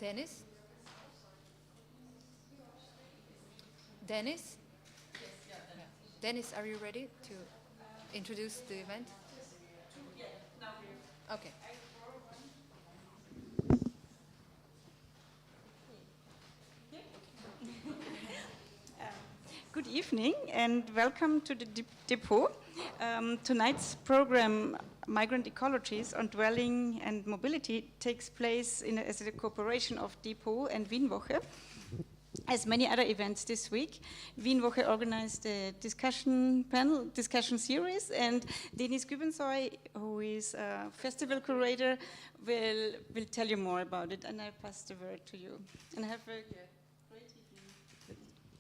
Dennis? Dennis? Dennis, are you ready to introduce the event? Okay. Good evening and welcome to the depot. Tonight's program, Migrant Ecologies on Dwelling and Mobility, takes place as a cooperation of Depot and Wienwoche. As many other events this week, Wienwoche organized a discussion series, and Dennis Gübensoy, who is a festival curator, will tell you more about it, and I pass the word to you. And have a great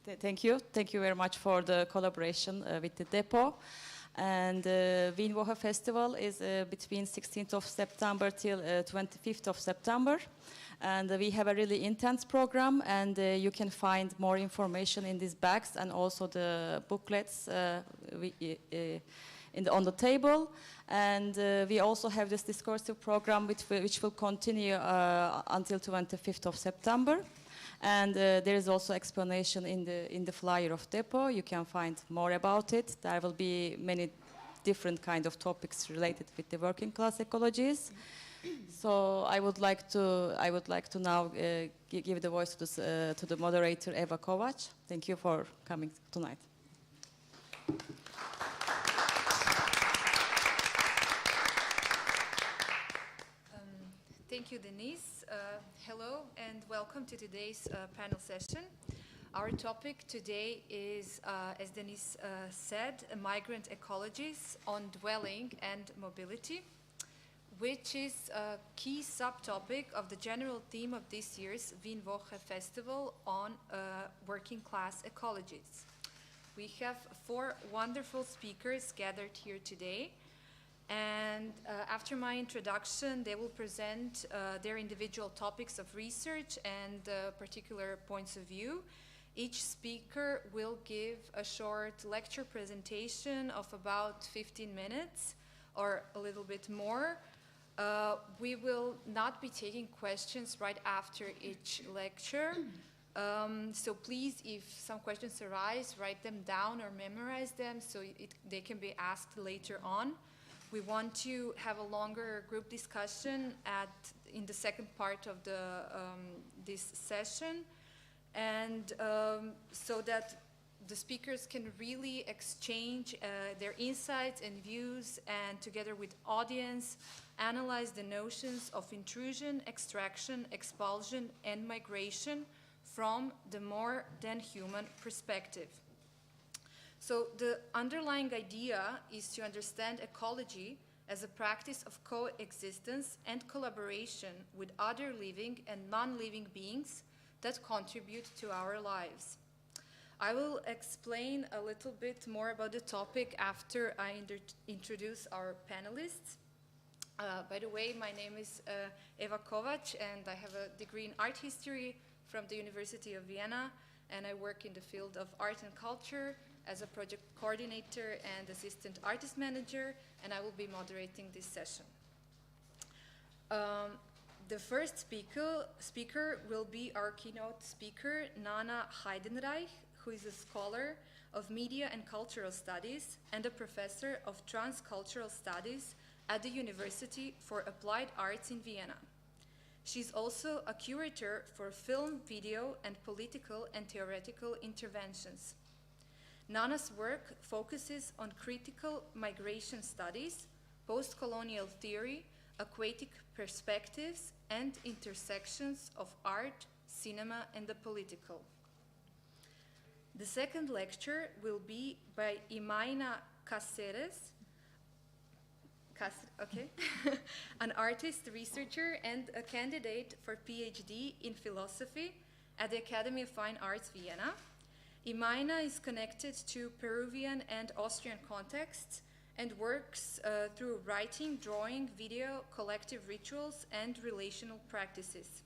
evening. Thank you. Thank you very much for the collaboration with the depot. And Wienwoche Festival is between 16th of September till 25th of September. And we have a really intense program, and you can find more information in these bags and also the booklets on the table. And we also have this discursive program which will continue until 25th of September. And there is also explanation in the flyer of depot. You can find more about it. There will be many different kind of topics related with the working class ecologies. So I would like to now give the voice to the moderator Eva Kovač. Thank you for coming tonight. Thank you, Denise. Hello and welcome to today's panel session. Our topic today is, as Denise said, migrant ecologies on dwelling and mobility, which is a key subtopic of the general theme of this year's Wienwoche Festival on working class ecologies. We have 4 wonderful speakers gathered here today, and after my introduction, they will present their individual topics of research and particular points of view. Each speaker will give a short lecture presentation of about 15 minutes or a little bit more. We will not be taking questions right after each lecture. So please, if some questions arise, write them down or memorize them so they can be asked later on. We want to have a longer group discussion in the second part of this session, and so that the speakers can really exchange their insights and views, and together with audience, analyze the notions of intrusion, extraction, expulsion, and migration from the more than human perspective. So the underlying idea is to understand ecology as a practice of coexistence and collaboration with other living and non-living beings that contribute to our lives. I will explain a little bit more about the topic after I introduce our panelists. By the way, my name is Eva Kovač, and I have a degree in art history from the University of Vienna, and I work in the field of art and culture as a project coordinator and assistant artist manager, and I will be moderating this session. The first speaker will be our keynote speaker, Nanna Heidenreich, who is a scholar of media and cultural studies and a professor of transcultural studies at the University for Applied Arts in Vienna. She's also a curator for film, video, and political and theoretical interventions. Nanna's work focuses on critical migration studies, post-colonial theory, aquatic perspectives, and intersections of art, cinema, and the political. The second lecture will be by Imana Caceres, an artist, researcher, and a candidate for PhD in philosophy at the Academy of Fine Arts, Vienna. Imayna is connected to Peruvian and Austrian contexts and works through writing, drawing, video, collective rituals, and relational practices.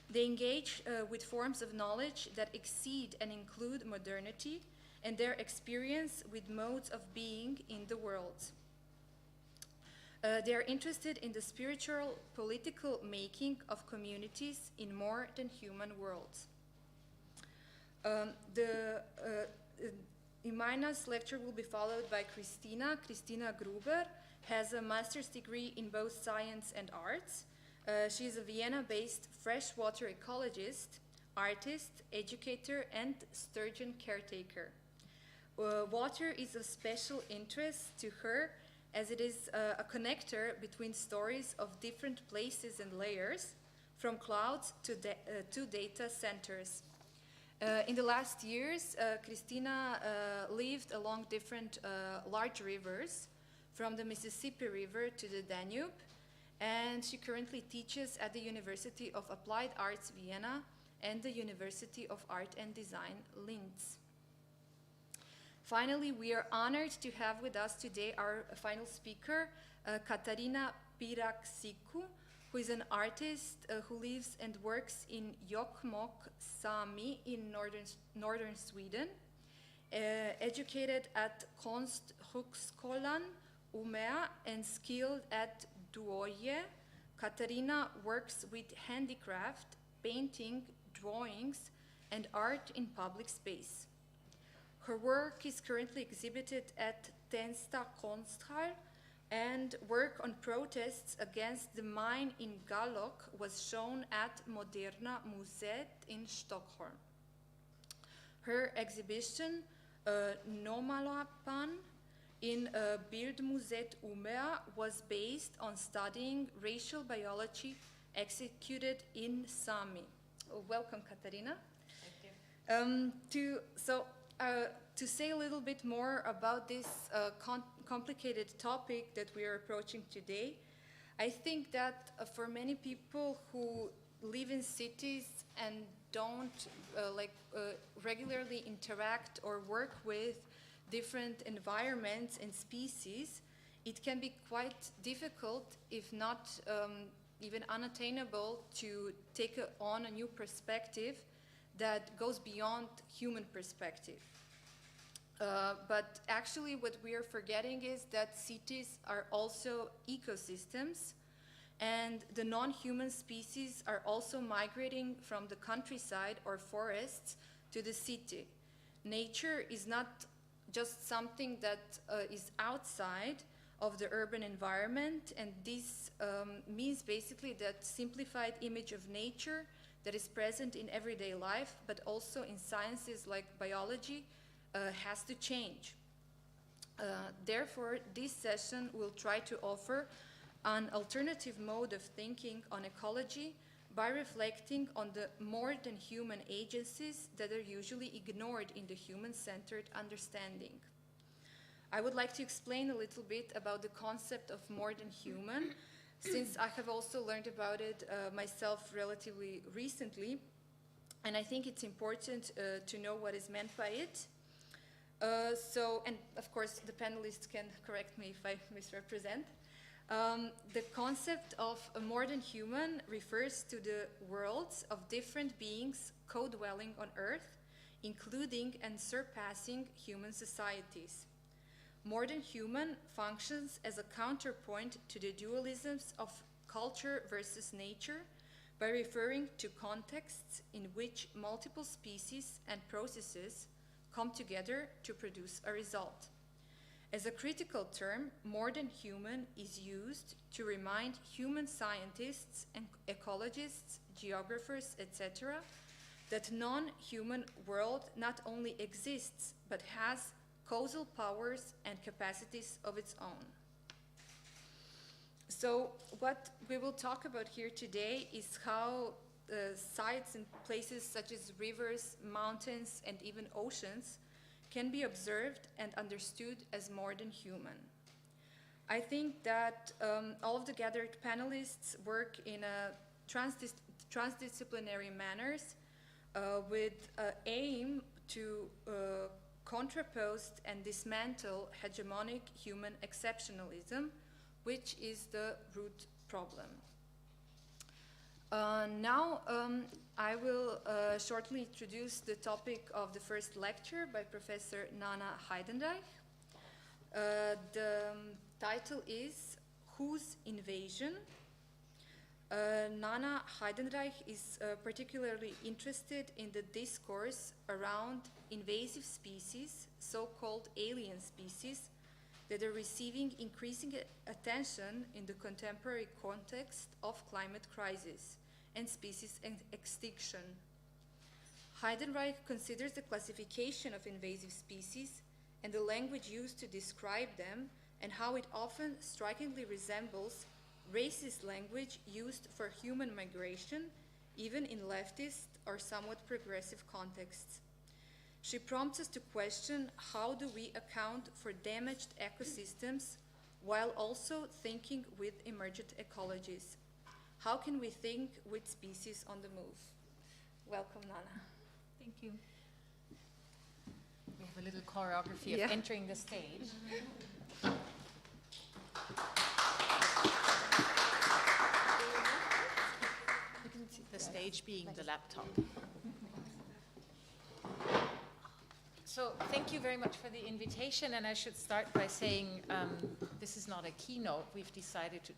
They engage with forms of knowledge that exceed and include modernity and their experience with modes of being in the world. They are interested in the spiritual, political making of communities in more than human worlds. Imayna's lecture will be followed by Christina Gruber, has a master's degree in both science and arts. She is a Vienna-based freshwater ecologist, artist, educator, and sturgeon caretaker. Water is of special interest to her as it is a connector between stories of different places and layers, from clouds to data centers. In the last years, Christina lived along different large rivers, from the Mississippi River to the Danube, and she currently teaches at the University of Applied Arts Vienna and the University of Art and Design Linz. Finally, we are honored to have with us today our final speaker, Katarina Pirak Siku, who is an artist who lives and works in Jokkmokk, Sami in northern Sweden. Educated at Konsthögskolan Umeå and skilled at Duoje, Katarina works with handicraft, painting, drawings, and art in public space. Her work is currently exhibited at Tensta Konsthall, and work on protests against the mine in Gallok was shown at Moderna Museet in Stockholm. Her exhibition, Nomalapan, in Bildmuseet Umeå was based on studying racial biology executed in Sami. Welcome, Katarina. Thank you. To say a little bit more about this complicated topic that we are approaching today, I think that for many people who live in cities and don't regularly interact or work with different environments and species, it can be quite difficult, if not even unattainable, to take on a new perspective that goes beyond human perspective. But actually what we are forgetting is that cities are also ecosystems, and the non-human species are also migrating from the countryside or forests to the city. Nature is not just something that is outside of the urban environment, and this means basically that simplified image of nature that is present in everyday life, but also in sciences like biology, has to change. Therefore, this session will try to offer an alternative mode of thinking on ecology by reflecting on the more than human agencies that are usually ignored in the human-centered understanding. I would like to explain a little bit about the concept of more than human, since I have also learned about it myself relatively recently, and I think it's important to know what is meant by it. And of course the panelists can correct me if I misrepresent. The concept of a more than human refers to the worlds of different beings co-dwelling on Earth, including and surpassing human societies. More than human functions as a counterpoint to the dualisms of culture versus nature by referring to contexts in which multiple species and processes come together to produce a result. As a critical term, more than human is used to remind human scientists and ecologists, geographers, etc., that non-human world not only exists, but has causal powers and capacities of its own. So what we will talk about here today is how sites and places such as rivers, mountains, and even oceans can be observed and understood as more than human. I think that all of the gathered panelists work in a transdisciplinary manners with aim to contrapose and dismantle hegemonic human exceptionalism, which is the root problem. Now I will shortly introduce the topic of the first lecture by Professor Nanna Heidenreich. The title is whose invasion? Nanna Heidenreich is particularly interested in the discourse around invasive species, so-called alien species, that are receiving increasing attention in the contemporary context of climate crisis and species extinction. Heidenreich considers the classification of invasive species and the language used to describe them and how it often strikingly resembles racist language used for human migration, even in leftist or somewhat progressive contexts. She prompts us to question how do we account for damaged ecosystems while also thinking with emergent ecologies. How can we think with species on the move? Welcome, Nanna. Thank you. We have a little choreography of entering the stage. The stage being the laptop. So thank you very much for the invitation, and I should start by saying this is not a keynote. We've decided to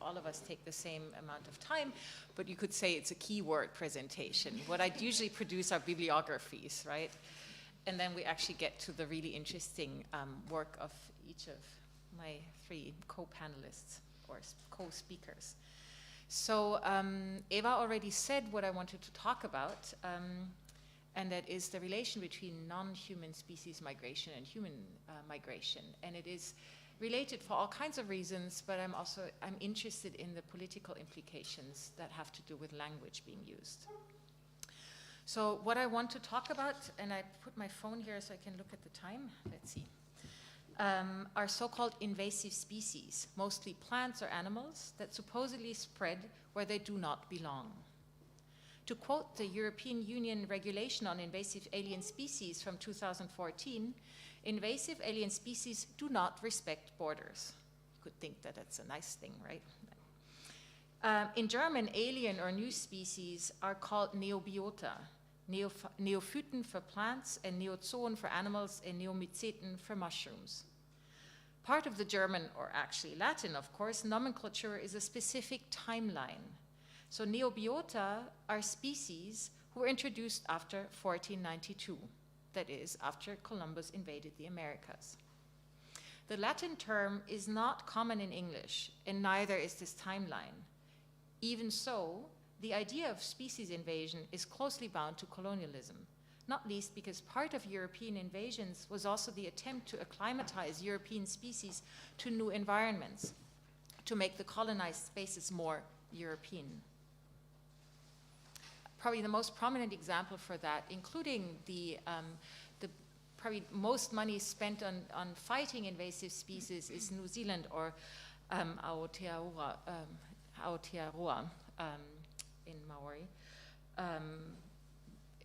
all of us take the same amount of time, but you could say it's a keyword presentation. What I usually produce are bibliographies, right? And then we actually get to the really interesting work of each of my three co-panelists or co-speakers. So Eva already said what I wanted to talk about, and that is the relation between non-human species migration and human migration. And it is related for all kinds of reasons, but I'm interested in the political implications that have to do with language being used. So what I want to talk about, and I put my phone here so I can look at the time, let's see, are so-called invasive species, mostly plants or animals that supposedly spread where they do not belong. To quote the European Union Regulation on Invasive Alien Species from 2014, invasive alien species do not respect borders. You could think that that's a nice thing, right? In German, alien or new species are called Neobiota, Neophyten for plants, and Neozoen for animals, and Neomyceten for mushrooms. Part of the German, or actually Latin, of course, nomenclature is a specific timeline. So Neobiota are species who were introduced after 1492, that is, after Columbus invaded the Americas. The Latin term is not common in English, and neither is this timeline. Even so, the idea of species invasion is closely bound to colonialism, not least because part of European invasions was also the attempt to acclimatize European species to new environments, to make the colonized spaces more European. Probably the most prominent example for that, including the probably most money spent on fighting invasive species, is New Zealand, or Aotearoa in Maori.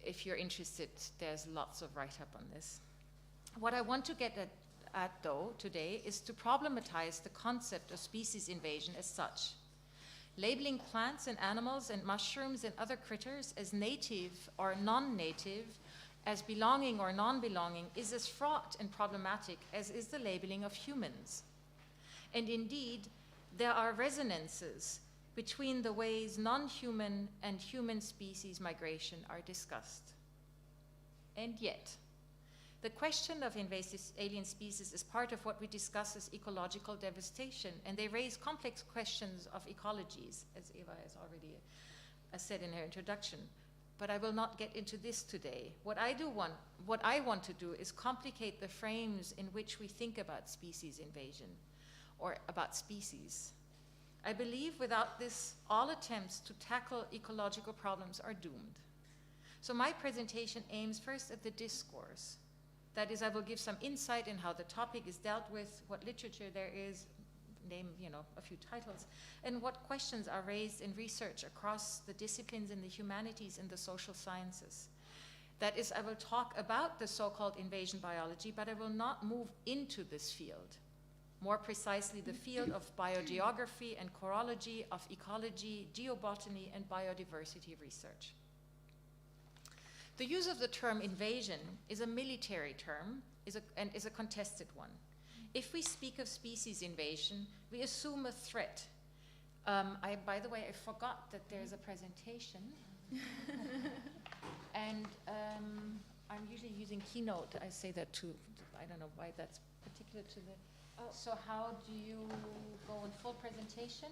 If you're interested, there's lots of write-up on this. What I want to get at though today is to problematize the concept of species invasion as such. Labeling plants and animals and mushrooms and other critters as native or non-native, as belonging or non-belonging, is as fraught and problematic as is the labeling of humans. And indeed, there are resonances between the ways non-human and human species migration are discussed. And yet, the question of invasive alien species is part of what we discuss as ecological devastation, and they raise complex questions of ecologies, as Eva has already said in her introduction. But I will not get into this today. What I want to do is complicate the frames in which we think about species invasion, or about species. I believe without this, all attempts to tackle ecological problems are doomed. So my presentation aims first at the discourse. That is, I will give some insight in how the topic is dealt with, what literature there is, name a few titles, and what questions are raised in research across the disciplines in the humanities and the social sciences. That is, I will talk about the so-called invasion biology, but I will not move into this field. More precisely, the field of biogeography and chorology, of ecology, geobotany, and biodiversity research. The use of the term invasion is a military term and is a contested one. if we speak of species invasion, we assume a threat. By the way, I forgot that there's a presentation. And I'm usually using Keynote. I say that too. I don't know why that's particular to the... So how do you go in full presentation?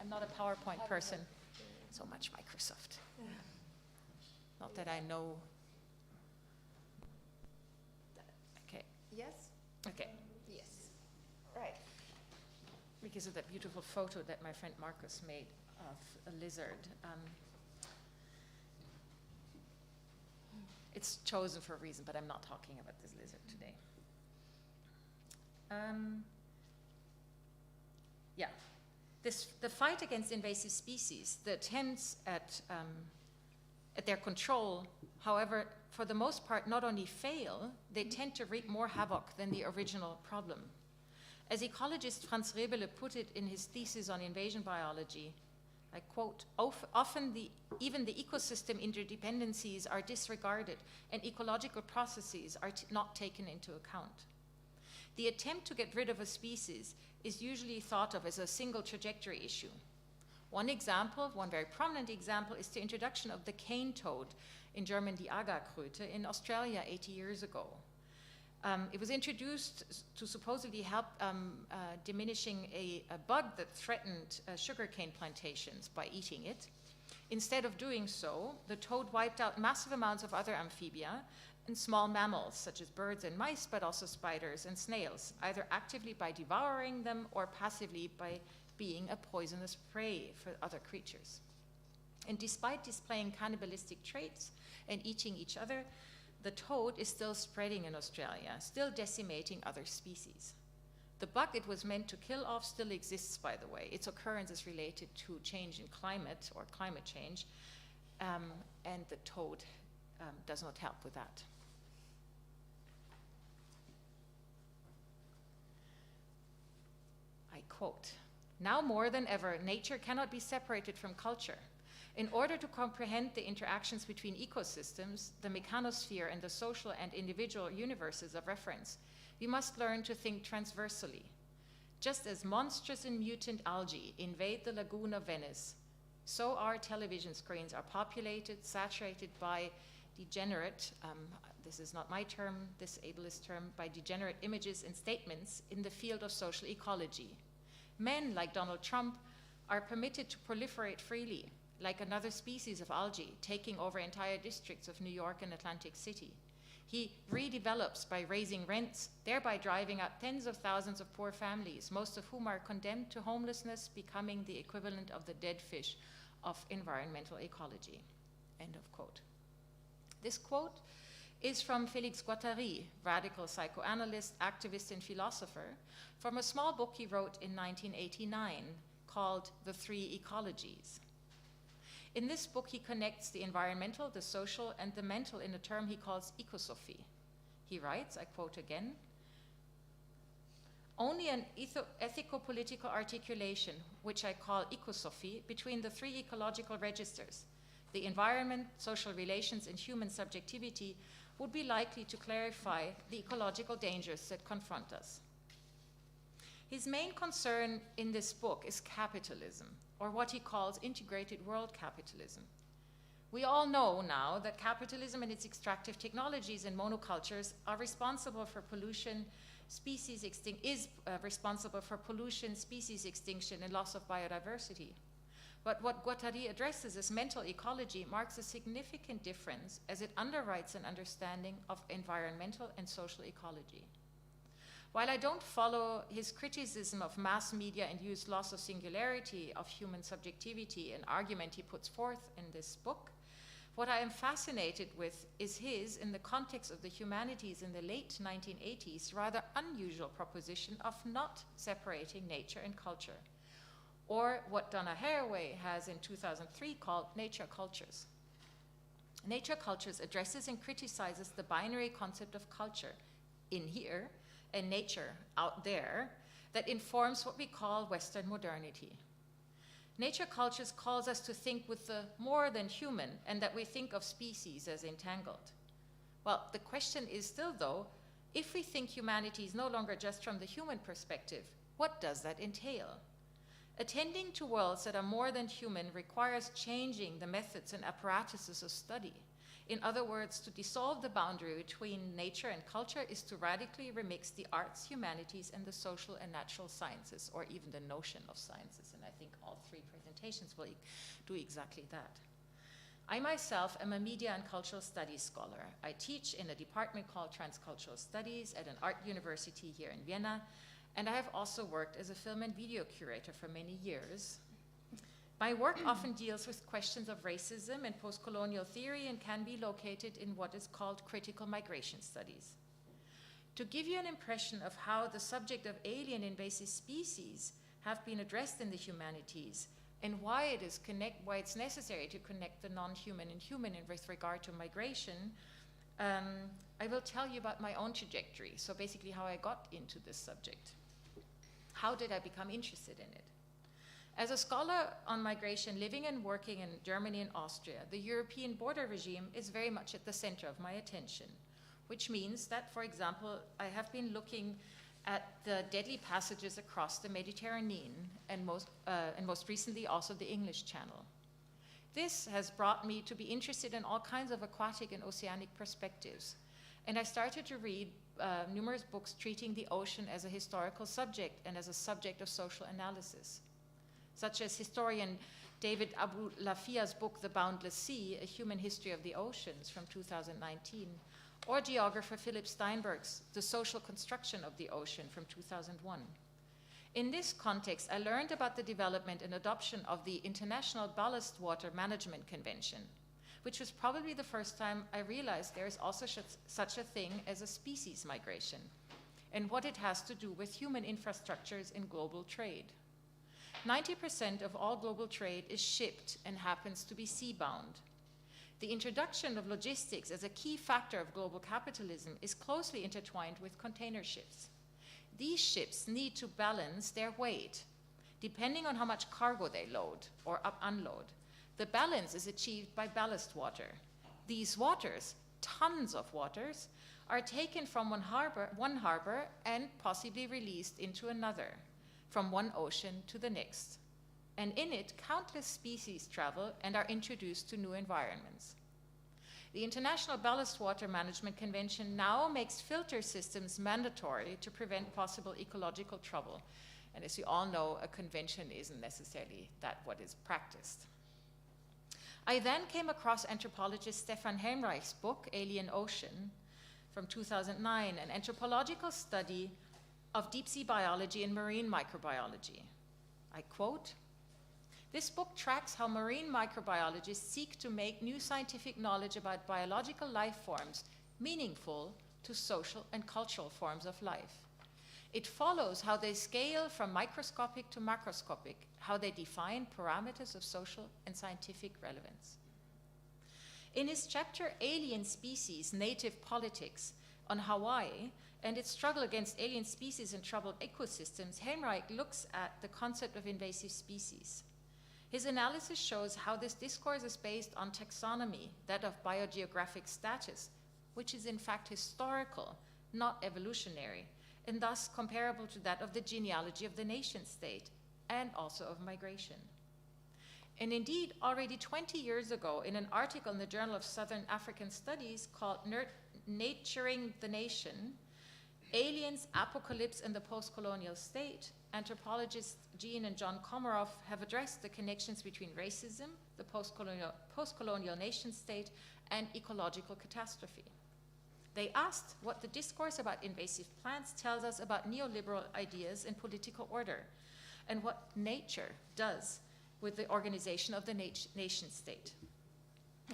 I'm not a PowerPoint person. So much Microsoft. Not that I know. Okay. Yes? Okay. Yes. Right. Because of that beautiful photo that my friend Marcus made of a lizard. It's chosen for a reason, but I'm not talking about this lizard today. The fight against invasive species, the attempts at their control, however, for the most part, not only fail, they tend to wreak more havoc than the original problem. As ecologist Franz Rebele put it in his thesis on invasion biology, I quote, often even the ecosystem interdependencies are disregarded and ecological processes are not taken into account. The attempt to get rid of a species is usually thought of as a single trajectory issue. One very prominent example, is the introduction of the cane toad, in German die Agakröte, in Australia 80 years ago. It was introduced to supposedly help diminishing a bug that threatened sugarcane plantations by eating it. Instead of doing so, the toad wiped out massive amounts of other amphibia and small mammals, such as birds and mice, but also spiders and snails, either actively by devouring them or passively by being a poisonous prey for other creatures. And despite displaying cannibalistic traits and eating each other, the toad is still spreading in Australia, still decimating other species. The bug it was meant to kill off still exists, by the way. Its occurrence is related to change in climate or climate change, and the toad does not help with that. I quote, "Now more than ever, nature cannot be separated from culture. In order to comprehend the interactions between ecosystems, the mechanosphere, and the social and individual universes of reference, we must learn to think transversally. Just as monstrous and mutant algae invade the lagoon of Venice, so our television screens are populated, saturated by degenerate, this is not my term, this ableist term, by degenerate images and statements in the field of social ecology. Men like Donald Trump are permitted to proliferate freely, like another species of algae, taking over entire districts of New York and Atlantic City. He redevelops by raising rents, thereby driving out tens of thousands of poor families, most of whom are condemned to homelessness, becoming the equivalent of the dead fish of environmental ecology." End of quote. This quote is from Félix Guattari, radical psychoanalyst, activist, and philosopher, from a small book he wrote in 1989 called The Three Ecologies. In this book, he connects the environmental, the social, and the mental in a term he calls ecosophy. He writes, I quote again, "Only an ethico-political articulation, which I call ecosophy, between the three ecological registers, the environment, social relations, and human subjectivity, would be likely to clarify the ecological dangers that confront us." His main concern in this book is capitalism, or what he calls integrated world capitalism. We all know now that capitalism and its extractive technologies and monocultures are responsible for pollution, responsible for pollution, species extinction, and loss of biodiversity. But what Guattari addresses as mental ecology marks a significant difference, as it underwrites an understanding of environmental and social ecology. While I don't follow his criticism of mass media and use loss of singularity of human subjectivity, an argument he puts forth in this book, what I am fascinated with is his, in the context of the humanities in the late 1980s, rather unusual proposition of not separating nature and culture, or what Donna Haraway has in 2003 called nature cultures. Nature cultures addresses and criticizes the binary concept of culture, in here, and nature, out there, that informs what we call Western modernity. Nature cultures calls us to think with the more than human, and that we think of species as entangled. Well, the question is still, though, If we think humanity is no longer just from the human perspective, what does that entail? Attending to worlds that are more than human requires changing the methods and apparatuses of study. In other words, to dissolve the boundary between nature and culture is to radically remix the arts, humanities, and the social and natural sciences, or even the notion of sciences. And I think all three presentations will do exactly that. I myself am a media and cultural studies scholar. I teach in a department called Transcultural Studies at an art university here in Vienna, and I have also worked as a film and video curator for many years. My work often deals with questions of racism and post-colonial theory and can be located in what is called critical migration studies. To give you an impression of how the subject of alien invasive species have been addressed in the humanities and why it's necessary to connect the non-human and human with regard to migration, I will tell you about my own trajectory, so basically how I got into this subject. How did I become interested in it? As a scholar on migration living and working in Germany and Austria, the European border regime is very much at the center of my attention, which means that, for example, I have been looking at the deadly passages across the Mediterranean and most recently also the English Channel. This has brought me to be interested in all kinds of aquatic and oceanic perspectives, and I started to read numerous books treating the ocean as a historical subject and as a subject of social analysis, such as historian David Abu Lafia's book, The Boundless Sea, A Human History of the Oceans from 2019, or geographer Philip Steinberg's The Social Construction of the Ocean from 2001. In this context, I learned about the development and adoption of the International Ballast Water Management Convention, which was probably the first time I realized there is also such a thing as a species migration, and what it has to do with human infrastructures in global trade. 90% of all global trade is shipped and happens to be sea-bound. The introduction of logistics as a key factor of global capitalism is closely intertwined with container ships. These ships need to balance their weight, depending on how much cargo they load or unload. The balance is achieved by ballast water. These waters, tons of waters, are taken from one harbor and possibly released into another, from one ocean to the next. And in it, countless species travel and are introduced to new environments. The International Ballast Water Management Convention now makes filter systems mandatory to prevent possible ecological trouble. And as you all know, a convention isn't necessarily what is practiced. I then came across anthropologist Stefan Heidenreich's book, Alien Ocean, from 2009, an anthropological study of deep sea biology and marine microbiology. I quote, "This book tracks how marine microbiologists seek to make new scientific knowledge about biological life forms meaningful to social and cultural forms of life. It follows how they scale from microscopic to macroscopic, how they define parameters of social and scientific relevance." In his chapter, Alien Species, Native Politics, on Hawaii, and its struggle against alien species and troubled ecosystems, Heidenreich looks at the concept of invasive species. His analysis shows how this discourse is based on taxonomy, that of biogeographic status, which is in fact historical, not evolutionary, and thus comparable to that of the genealogy of the nation state, and also of migration. And indeed, already 20 years ago, in an article in the Journal of Southern African Studies called Nurturing the Nation, Aliens, Apocalypse, and the Post-Colonial State, anthropologists Jean and John Komaroff have addressed the connections between racism, the post-colonial nation state, and ecological catastrophe. They asked what the discourse about invasive plants tells us about neoliberal ideas and political order, and what nature does with the organization of the nation state,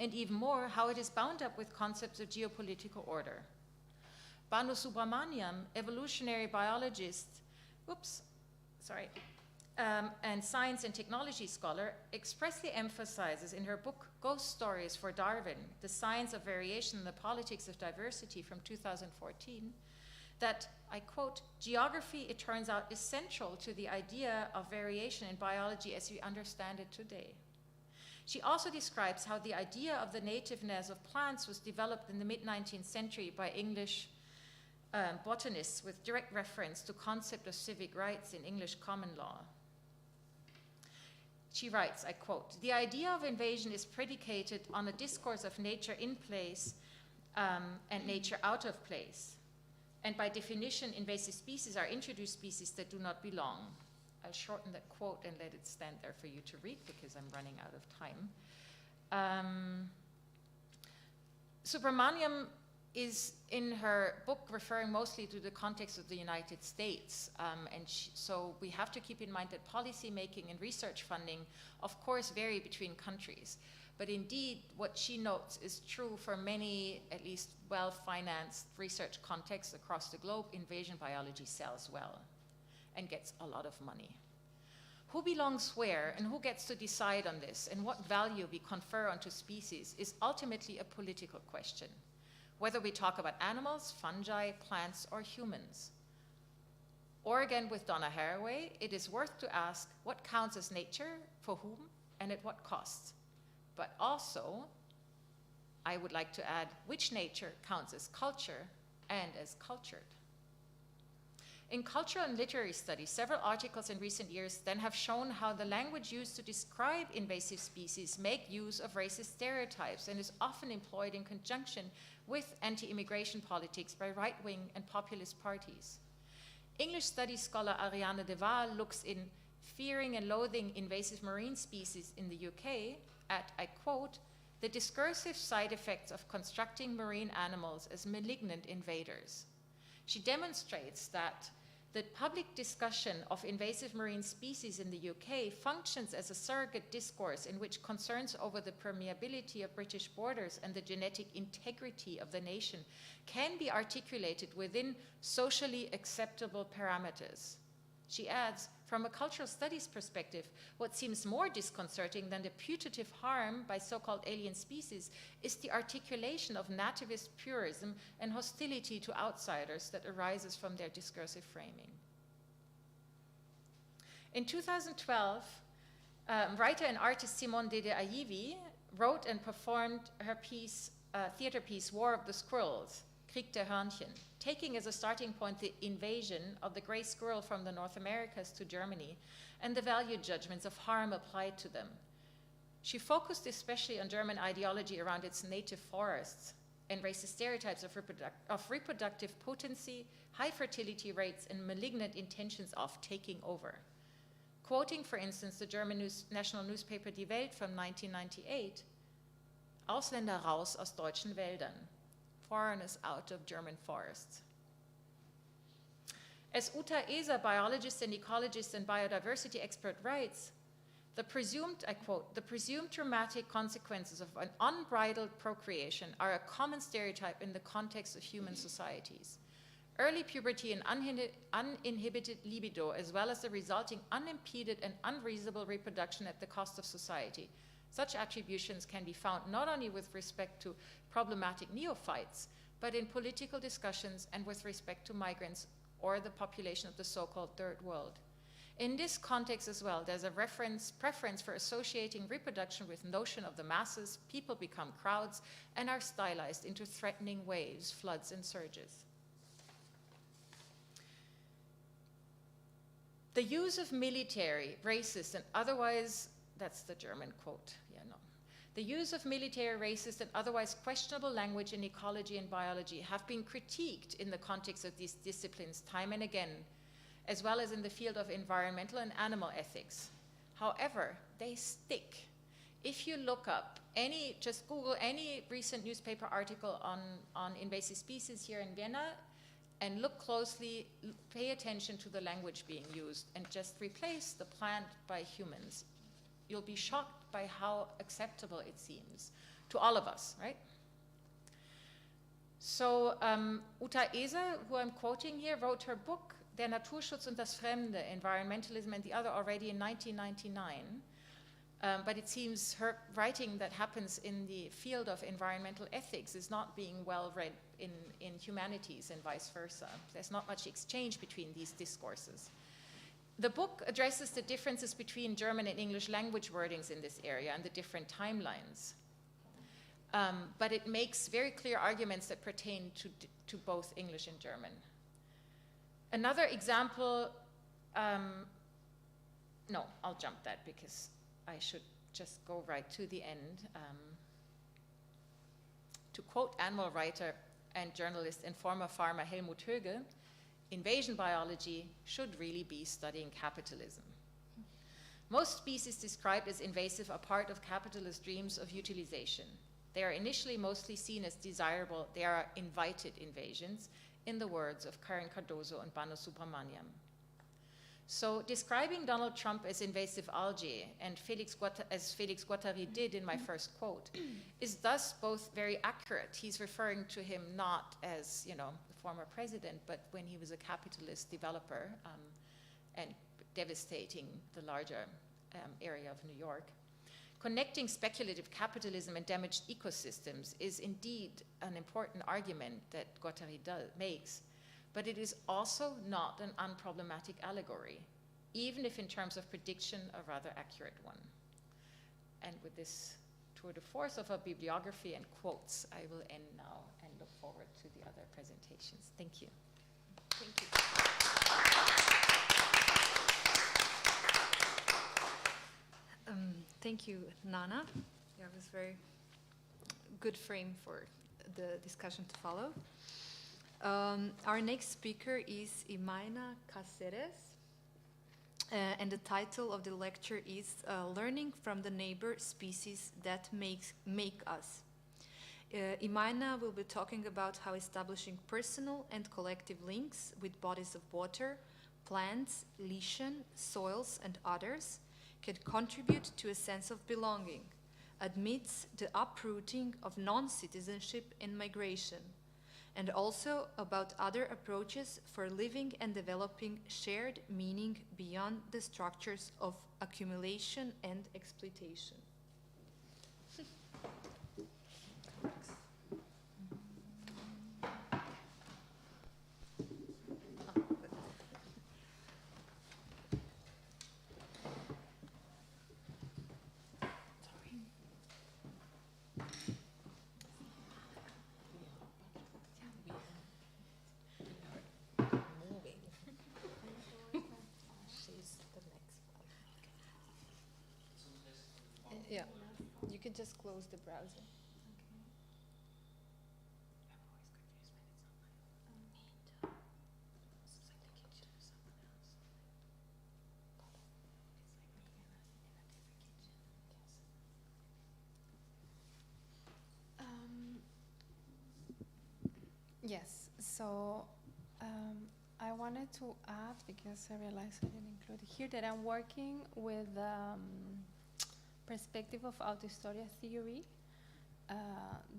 and even more, how it is bound up with concepts of geopolitical order. Banu Subramaniam, evolutionary biologist, and science and technology scholar, expressly emphasizes in her book, Ghost Stories for Darwin, The Science of Variation and the Politics of Diversity from 2014, that, I quote, "Geography, it turns out, is central to the idea of variation in biology as we understand it today." She also describes how the idea of the nativeness of plants was developed in the mid-19th century by English botanists with direct reference to concept of civic rights in English common law. She writes, I quote, "The idea of invasion is predicated on a discourse of nature in place and nature out of place. And by definition, invasive species are introduced species that do not belong." I'll shorten that quote and let it stand there for you to read because I'm running out of time. Subramaniam is in her book referring mostly to the context of the United States. So we have to keep in mind that policy making and research funding, of course, vary between countries. But indeed, what she notes is true for many, at least well-financed research contexts across the globe. Invasion biology sells well and gets a lot of money. Who belongs where and who gets to decide on this and what value we confer onto species is ultimately a political question, whether we talk about animals, fungi, plants, or humans. Or again, with Donna Haraway, it is worth to ask what counts as nature, for whom, and at what cost. But also, I would like to add which nature counts as culture and as cultured. In cultural and literary studies, several articles in recent years then have shown how the language used to describe invasive species make use of racist stereotypes and is often employed in conjunction with anti-immigration politics by right-wing and populist parties. English studies scholar Ariane de Waal looks in Fearing and Loathing Invasive Marine Species in the UK at, I quote, "the discursive side effects of constructing marine animals as malignant invaders." She demonstrates that the public discussion of invasive marine species in the UK functions as a surrogate discourse in which concerns over the permeability of British borders and the genetic integrity of the nation can be articulated within socially acceptable parameters. She adds, from a cultural studies perspective, what seems more disconcerting than the putative harm by so-called alien species is the articulation of nativist purism and hostility to outsiders that arises from their discursive framing. In 2012, writer and artist Simone Dede Ayivi wrote and performed her theater piece, War of the Squirrels, Krieg der Hörnchen, taking as a starting point the invasion of the gray squirrel from the North Americas to Germany and the value judgments of harm applied to them. She focused especially on German ideology around its native forests and racist stereotypes of reproductive potency, high fertility rates, and malignant intentions of taking over. Quoting, for instance, the German national newspaper Die Welt from 1998, "Ausländer raus aus deutschen Wäldern," foreigners out of German forests. As Uta Eser, biologist and ecologist and biodiversity expert, writes, the presumed, I quote, "the presumed dramatic consequences of an unbridled procreation are a common stereotype in the context of human societies. Early puberty and uninhibited libido, as well as the resulting unimpeded and unreasonable reproduction at the cost of society. Such attributions can be found not only with respect to problematic neophytes, but in political discussions and with respect to migrants or the population of the so-called third world. In this context as well, there's a preference for associating reproduction with notion of the masses. People become crowds and are stylized into threatening waves, floods, and surges. The use of military, racist, and otherwise," that's the German quote, "the use of military, racist, and otherwise questionable language in ecology and biology have been critiqued in the context of these disciplines time and again, as well as in the field of environmental and animal ethics. However, they stick. If you look up just Google any recent newspaper article on invasive species here in Vienna, and look closely, pay attention to the language being used, and just replace the plant by humans. You'll be shocked by how acceptable it seems to all of us, right? So Uta Eser, who I'm quoting here, wrote her book, Der Naturschutz und das Fremde, Environmentalism and the Other, already in 1999. But it seems her writing that happens in the field of environmental ethics is not being well read in humanities and vice versa. There's not much exchange between these discourses. The book addresses the differences between German and English language wordings in this area and the different timelines. but it makes very clear arguments that pertain to both English and German. Another example, no, I'll jump that because I should just go right to the end. To quote animal writer and journalist and former farmer Helmut Högel, invasion biology should really be studying capitalism. Most species described as invasive are part of capitalist dreams of utilization. They are initially mostly seen as desirable. They are invited invasions, in the words of Karen Cardozo and Bano Subramaniam. So describing Donald Trump as invasive algae, and as Felix Guattari did in my first quote, is thus both very accurate. He's referring to him not as, the former president, but when he was a capitalist developer and devastating the larger area of New York. Connecting speculative capitalism and damaged ecosystems is indeed an important argument that Guattari makes, but it is also not an unproblematic allegory, even if in terms of prediction, a rather accurate one. And with this tour de force of a bibliography and quotes, I will end now and look forward to the other presentations. Thank you. Thank you. Thank you, Nanna. That was a very good frame for the discussion to follow. Our next speaker is Imana Caceres, and the title of the lecture is Learning from the Neighbor Species That Make Us. Imayna will be talking about how establishing personal and collective links with bodies of water, plants, lichen, soils, and others can contribute to a sense of belonging amidst the uprooting of non-citizenship and migration, and also about other approaches for living and developing shared meaning beyond the structures of accumulation and exploitation. Yeah, you can just close the browser. Yes, so I wanted to add, because I realized I didn't include it here, that I'm working with perspective of autohistoria theory,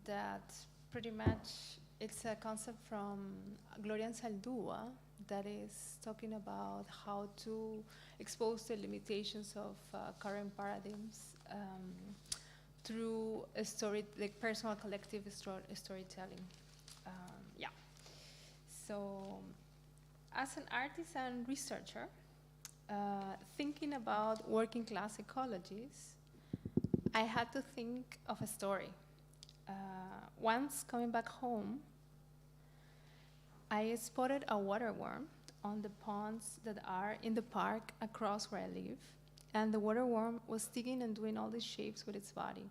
that pretty much it's a concept from Gloria Anzaldúa that is talking about how to expose the limitations of current paradigms through a story, like personal collective storytelling. Yeah. So, as an artist and researcher, thinking about working class ecologies, I had to think of a story. Once coming back home, I spotted a water worm on the ponds that are in the park across where I live. And the water worm was digging and doing all these shapes with its body.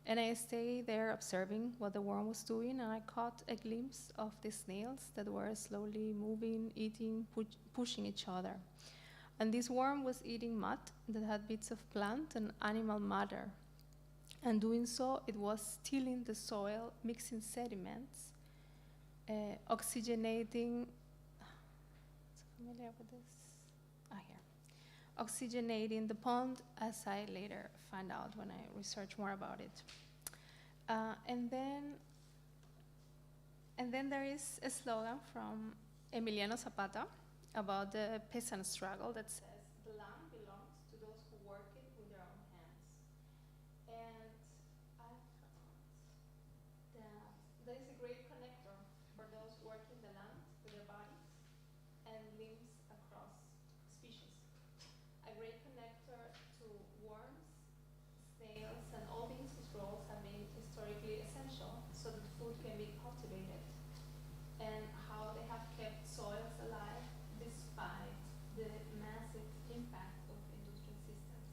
And I stayed there observing what the worm was doing, and I caught a glimpse of the snails that were slowly moving, eating, pushing each other. And this worm was eating mud that had bits of plant and animal matter. And doing so, it was tilling the soil, mixing sediments, oxygenating, familiar with this? Here. Oxygenating the pond, as I later found out when I researched more about it. And then there is a slogan from Emiliano Zapata about the peasant struggle that says, "The land belongs to those who work it with their own hands." And I thought that there is a great connector for those working the land with their bodies and limbs across species. A great connector to worms, snails, and all things whose roles have been historically historically essential so that food can be cultivated, and how they have kept soils alive despite the massive impact of industrial systems,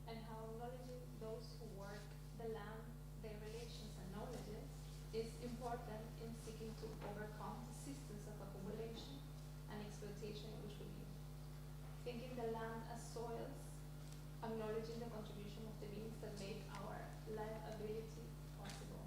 and how acknowledging those who work the land, their relations and knowledges is important in seeking to overcome the systems of accumulation and exploitation in which we live. Thinking the land as soils, acknowledging the contribution of the beings that make our livability possible.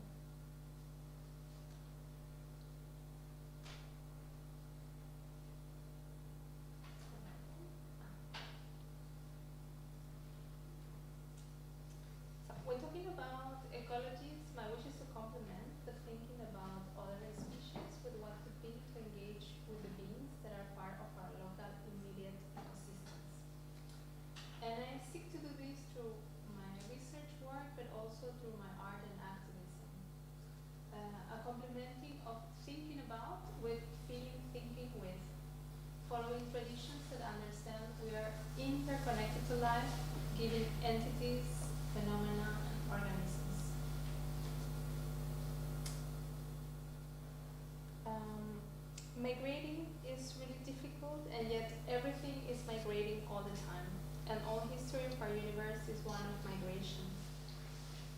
So when talking about ecologies, my wish is to complement the thinking about other species with what to think to engage with the beings that are part of our local immediate ecosystems. And I seek to do this through my research work, but also through my art and activism. A complementing of thinking about with feeling thinking with, following traditions that understand we are interconnected to life, giving entities, phenomena, and organisms. Migrating is really difficult, and yet everything is migrating all the time. And all history of our universe is one of migration.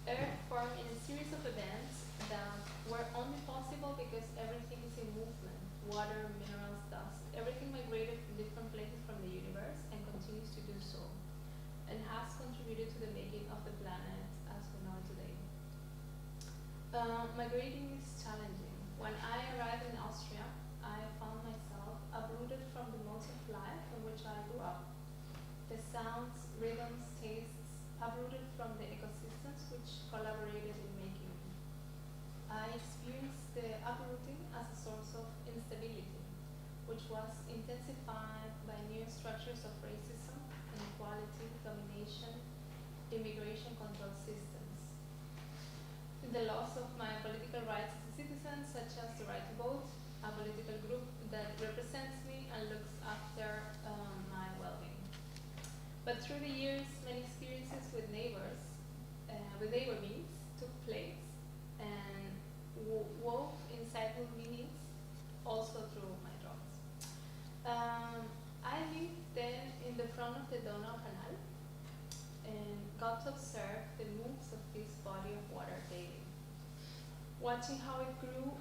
Earth formed in a series of events that were only possible because everything is in movement. Water, minerals, dust, everything migrated from different places from the universe and continues to do so, and has contributed to the making of the planet as we know it today. Migrating is challenging. When I arrived in Austria, I found myself uprooted from the modes of life in which I grew up. The sounds, rhythms, tastes, uprooted from the ecosystems which collaborated in making me. I experienced the uprooting as a source of instability, which was intensified by new structures of racism, inequality, domination, immigration control systems. The loss of my political rights as a citizen, such as the right to vote, a political group that represents me and looks after my well-being. But through the years, many experiences with neighbor beings took place and wove insightful meanings also through my drawings. I lived then in the front of the Danube Canal and got to observe the moves of this body of water daily, watching how it grew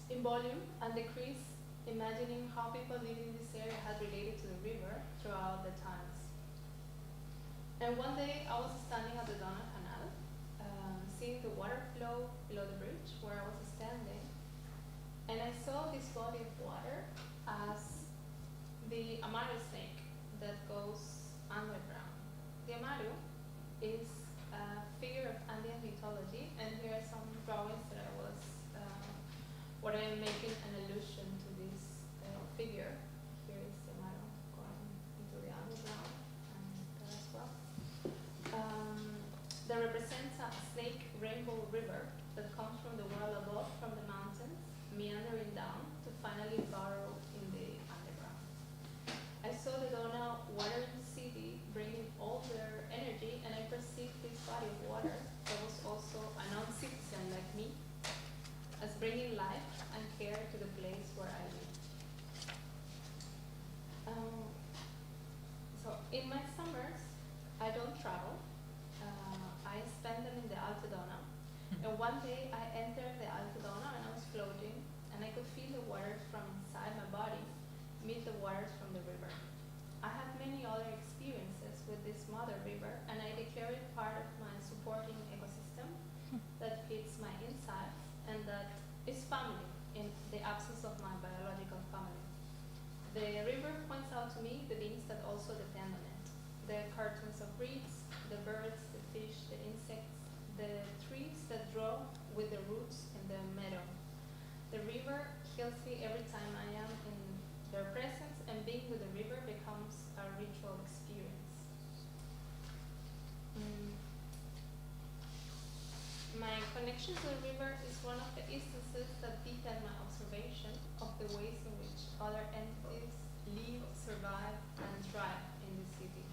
in volume and decreased, imagining how people living in this area had related to the river throughout the times. And one day I was standing at the Danube Canal, seeing the water flow below the bridge where I was standing, and I saw this body of water as the Amaru snake that goes underground. The Amaru is a figure of Andean mythology, and here are some drawings that I was what I am making an allusion to this figure. Here is the Amaru going into the underground, and there as well. That represents a snake rainbow river that comes from the world above, from the mountains, meandering down to finally burrow in the underground. I saw the Dona watering the city, bringing all their energy, and I perceived this body of water that was also a non-citizen like me, as bringing life and care to the place where I live. So in my summers, I don't travel. I spend them in the Alto Dona. And one day I entered the Alto Dona and I was floating, and I could feel the waters from inside my body meet the waters from the river. I had many other experiences with this mother river, and I declare it part of my supporting ecosystem that feeds my insides and that is family in the absence of my biological family. The river points out to me the beings that also depend on it. The curtains of reeds, the birds, the fish, the insects, the trees that grow with the roots in the meadow. The river heals me every time I am in their presence, and being with the river becomes a ritual experience. My connection to the river is one of the instances that deepen my observation of the ways in which other entities live, survive, and thrive in the city.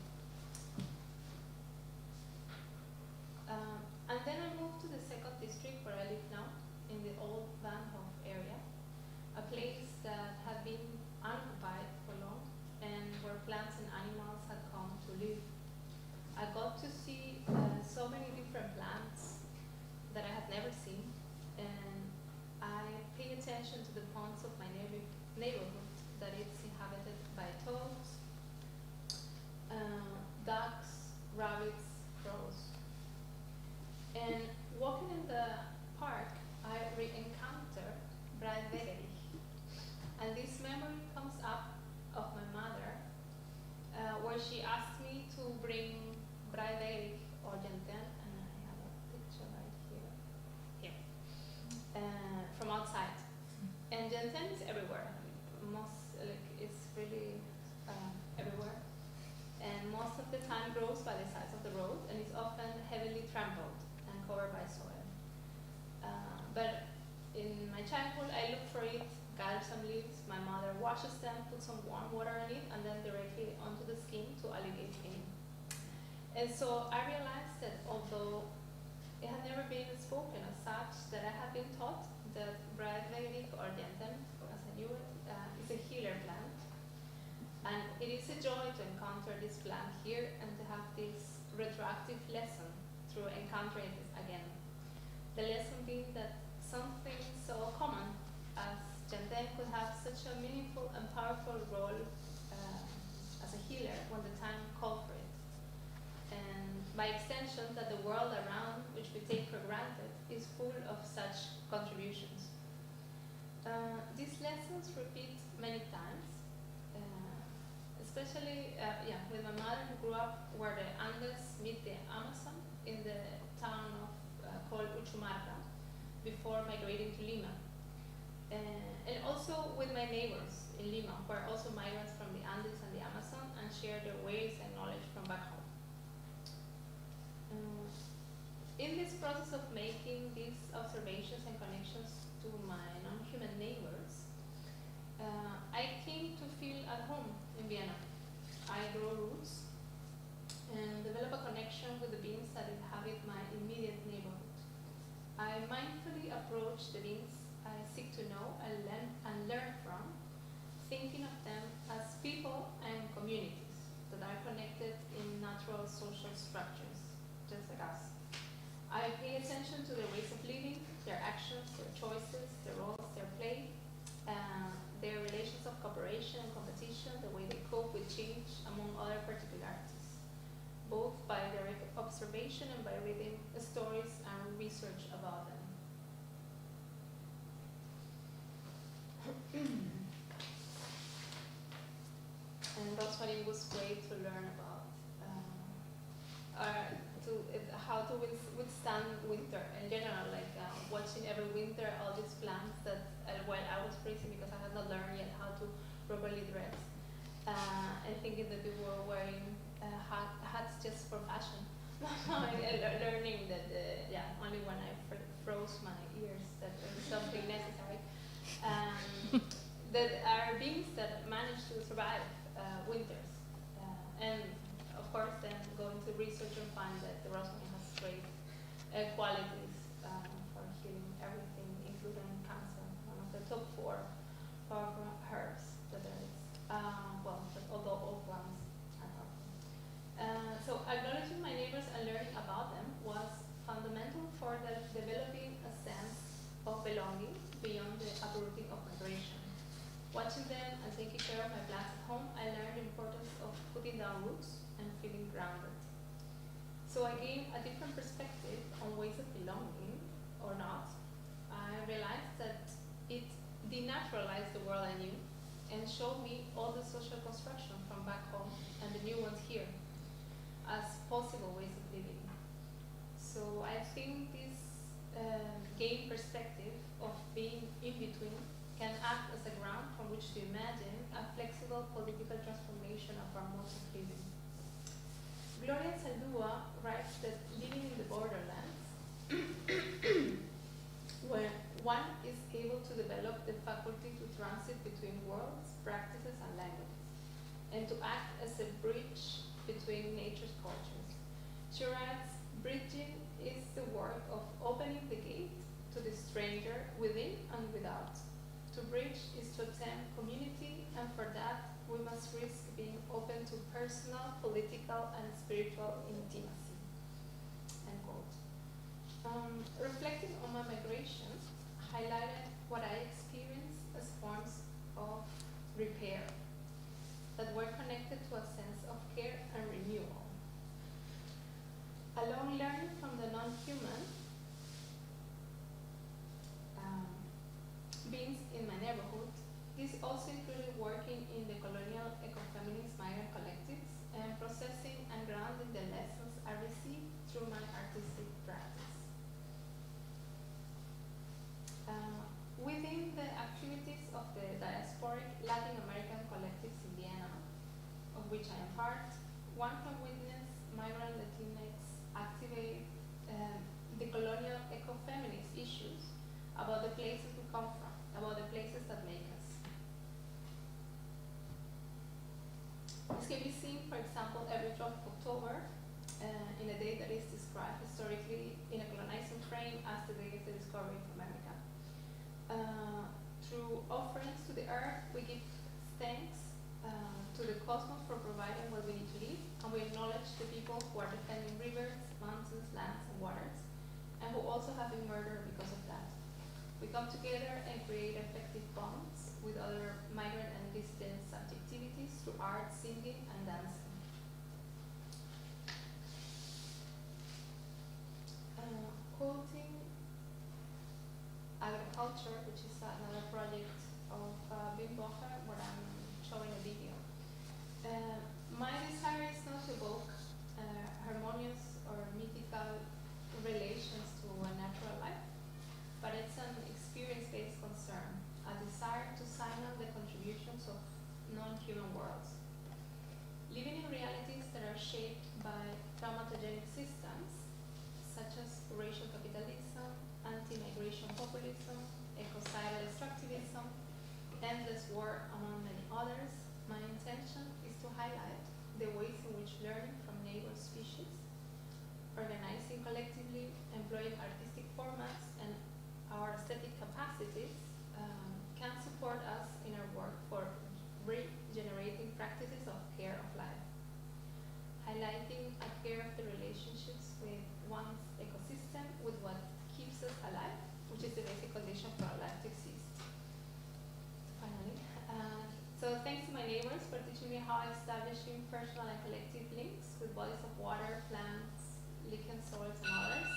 attention to the ponds of my neighborhood, that it's inhabited by toads, ducks, rabbits, crows. And walking in the park, I re-encounter Breivik. And this memory comes up of my mother, where she asked me to bring Breivik or Janten, and I have a picture right here, from outside. And Janten is everywhere. It's really everywhere. And most of the time grows by the sides of the road and is often heavily trampled and covered by soil. But in my childhood, I looked for it, gather some leaves, my mother washes them, put some warm water on it, and then directly onto the skin to alleviate pain. And so I realized that although it had never been spoken as such, that I had been taught that Breivik or Janten, as I knew it, is a healer plant. And it is a joy to encounter this plant here and to have this retroactive lesson through encountering it again. The lesson being that something so common as Janten could have such a meaningful and powerful role as a healer when the time called for it. And by extension, that the world around which we take for granted is full of such contributions. These lessons repeat many times, especially with my mother, who grew up where the Andes meet the Amazon in the town of called Uchumarca before migrating to Lima. And also with my neighbors in Lima, who are also migrants from the Andes and the Amazon and share their ways and knowledge from back home. In this process of making these observations and connections to my non-human neighbors, I came to feel at home in Vienna. I grow roots and develop a connection with the beings that inhabit my immediate neighborhood. I mindfully approach the beings I seek to know and learn from, thinking of them as people and communities that are connected in natural social structures, just like us. I pay attention to their ways of living, their actions, their choices, their roles, their play, their relations of cooperation and competition, the way they cope with change, among other particularities, both by direct observation and by reading stories and research about them. And that's what it was great to learn about, how to withstand winter in general, watching every winter all these plants that, while I was freezing because I had not learned yet how to properly dress, and thinking that people were wearing hats just for fashion. Learning that, only when I froze my ears that there was something necessary. That are beings that manage to survive winters. And of course then going to research and find that the rosemary has great qualities for healing everything, including cancer, one of the top 4 powerful herbs that there is. Although all plants are powerful. So acknowledging my neighbors and learning about them was fundamental for developing a sense of belonging beyond the uprooting of migration. Watching them and taking care of my plants at home, I learned the importance of putting down roots and feeling grounded. So I gained a different perspective on ways of belonging, or not. I realized that it denaturalized the world I knew and showed me all the social construction from back home and the new ones here as possible ways of living. So I think this gained perspective of being in between can act as a ground from which to imagine a flexible political transformation of our modes of living. Gloria Zaldúa writes that living in the borderlands, where one is able to develop the faculty to transit between worlds, practices, and languages, and to act as a bridge between nature's cultures. She writes, bridging is the work of opening the gate to the stranger within and without. To bridge is to attempt community, and for that we must risk being open to personal, political, and spiritual intimacy. End quote. Reflecting on my migration highlighted what I experienced as forms of repair that were connected to a sense of care and renewal. Along learning from the non-human beings in my neighborhood, this also included working in the colonial eco-feminist migrant collectives and processing and grounding the lessons I received through my artistic practice. Within the activities of the diasporic Latin American collectives in Vienna, of which I am part, one can witness migrant Latinx activate the colonial eco-feminist issues about the places we come from, about the places that make us. This can be seen, for example, every 12th of October, in a day that is described historically in a colonizing frame as the day of the discovery of America. Through offerings to the earth, we give thanks to the cosmos for providing what we need to live, and we acknowledge the people who are defending rivers, mountains, lands, and waters, and who also have been murdered because of that. We come together and create effective bonds with other migrant and dissident subjectivities through art, singing, and dancing. Quoting Agriculture, which is another project of Wim Bocher, where I'm showing a video. My desire is not to evoke harmonious or mythical relations to a natural life, but it's an experience-based concern, a desire to signal the contributions of non-human worlds. Living in realities that are shaped by traumatogenic systems, such as racial capitalism, anti-migration populism, ecocidal extractivism, endless war, among many others, my intention is to highlight the ways in which learning from neighbor species, organizing collectively, employing artistic formats, and our aesthetic capacities can support us in our work for regenerating practices of care of life. Highlighting a care of the relationships with one's ecosystem, with what keeps us alive, which is the basic condition for our life to exist. Finally, so thanks to my neighbors for teaching me how establishing personal and collective links with bodies of water, plants, lichen soils, and others.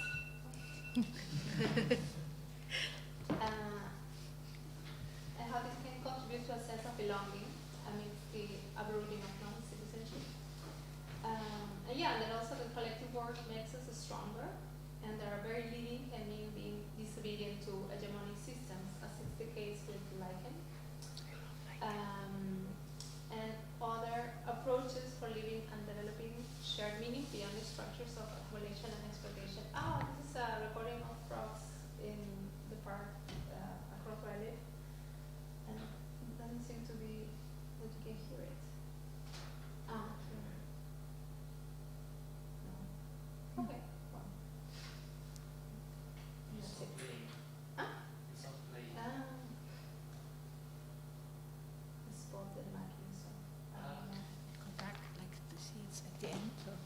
And how this can contribute to a sense of belonging amidst the uprooting of non-citizenship. And yeah, and then also the collective work makes us stronger, and our very living can mean being disobedient to hegemonic systems, as is the case with lichen. And other approaches for living and developing shared meaning beyond the structures of accumulation and exploitation. Oh, this is a recording of frogs in the park across where I live. And it doesn't seem to be that you can hear it. No. Okay. Well. That's it. Huh? Spotted marking, so Go back like the seeds at the end. Or?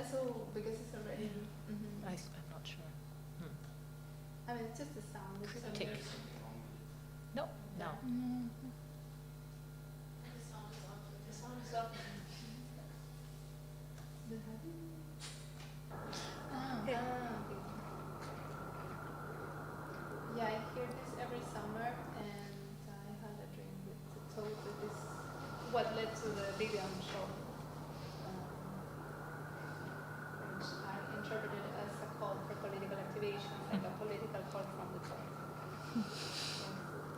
so because it's already. I'm not sure. I mean, it's just the sound. It's just Tick. No, no. The sound is off. The sound is off. Yeah, I hear this every summer, and I had a dream with the toad that is what led to the video on the show, which I interpreted as a call for political activation, like a political call from the toad.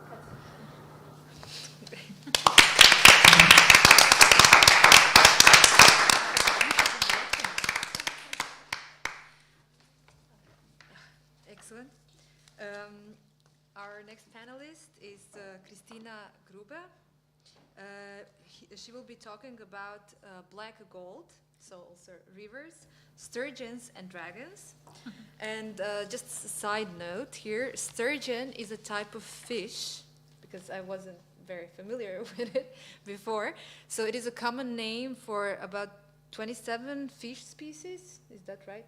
That's it. Excellent. Our next panelist is Christina Gruber. She will be talking about black gold, so also rivers, sturgeons, and dragons. And just a side note here, sturgeon is a type of fish, because I wasn't very familiar with it before. So it is a common name for about 27 fish species. Is that right?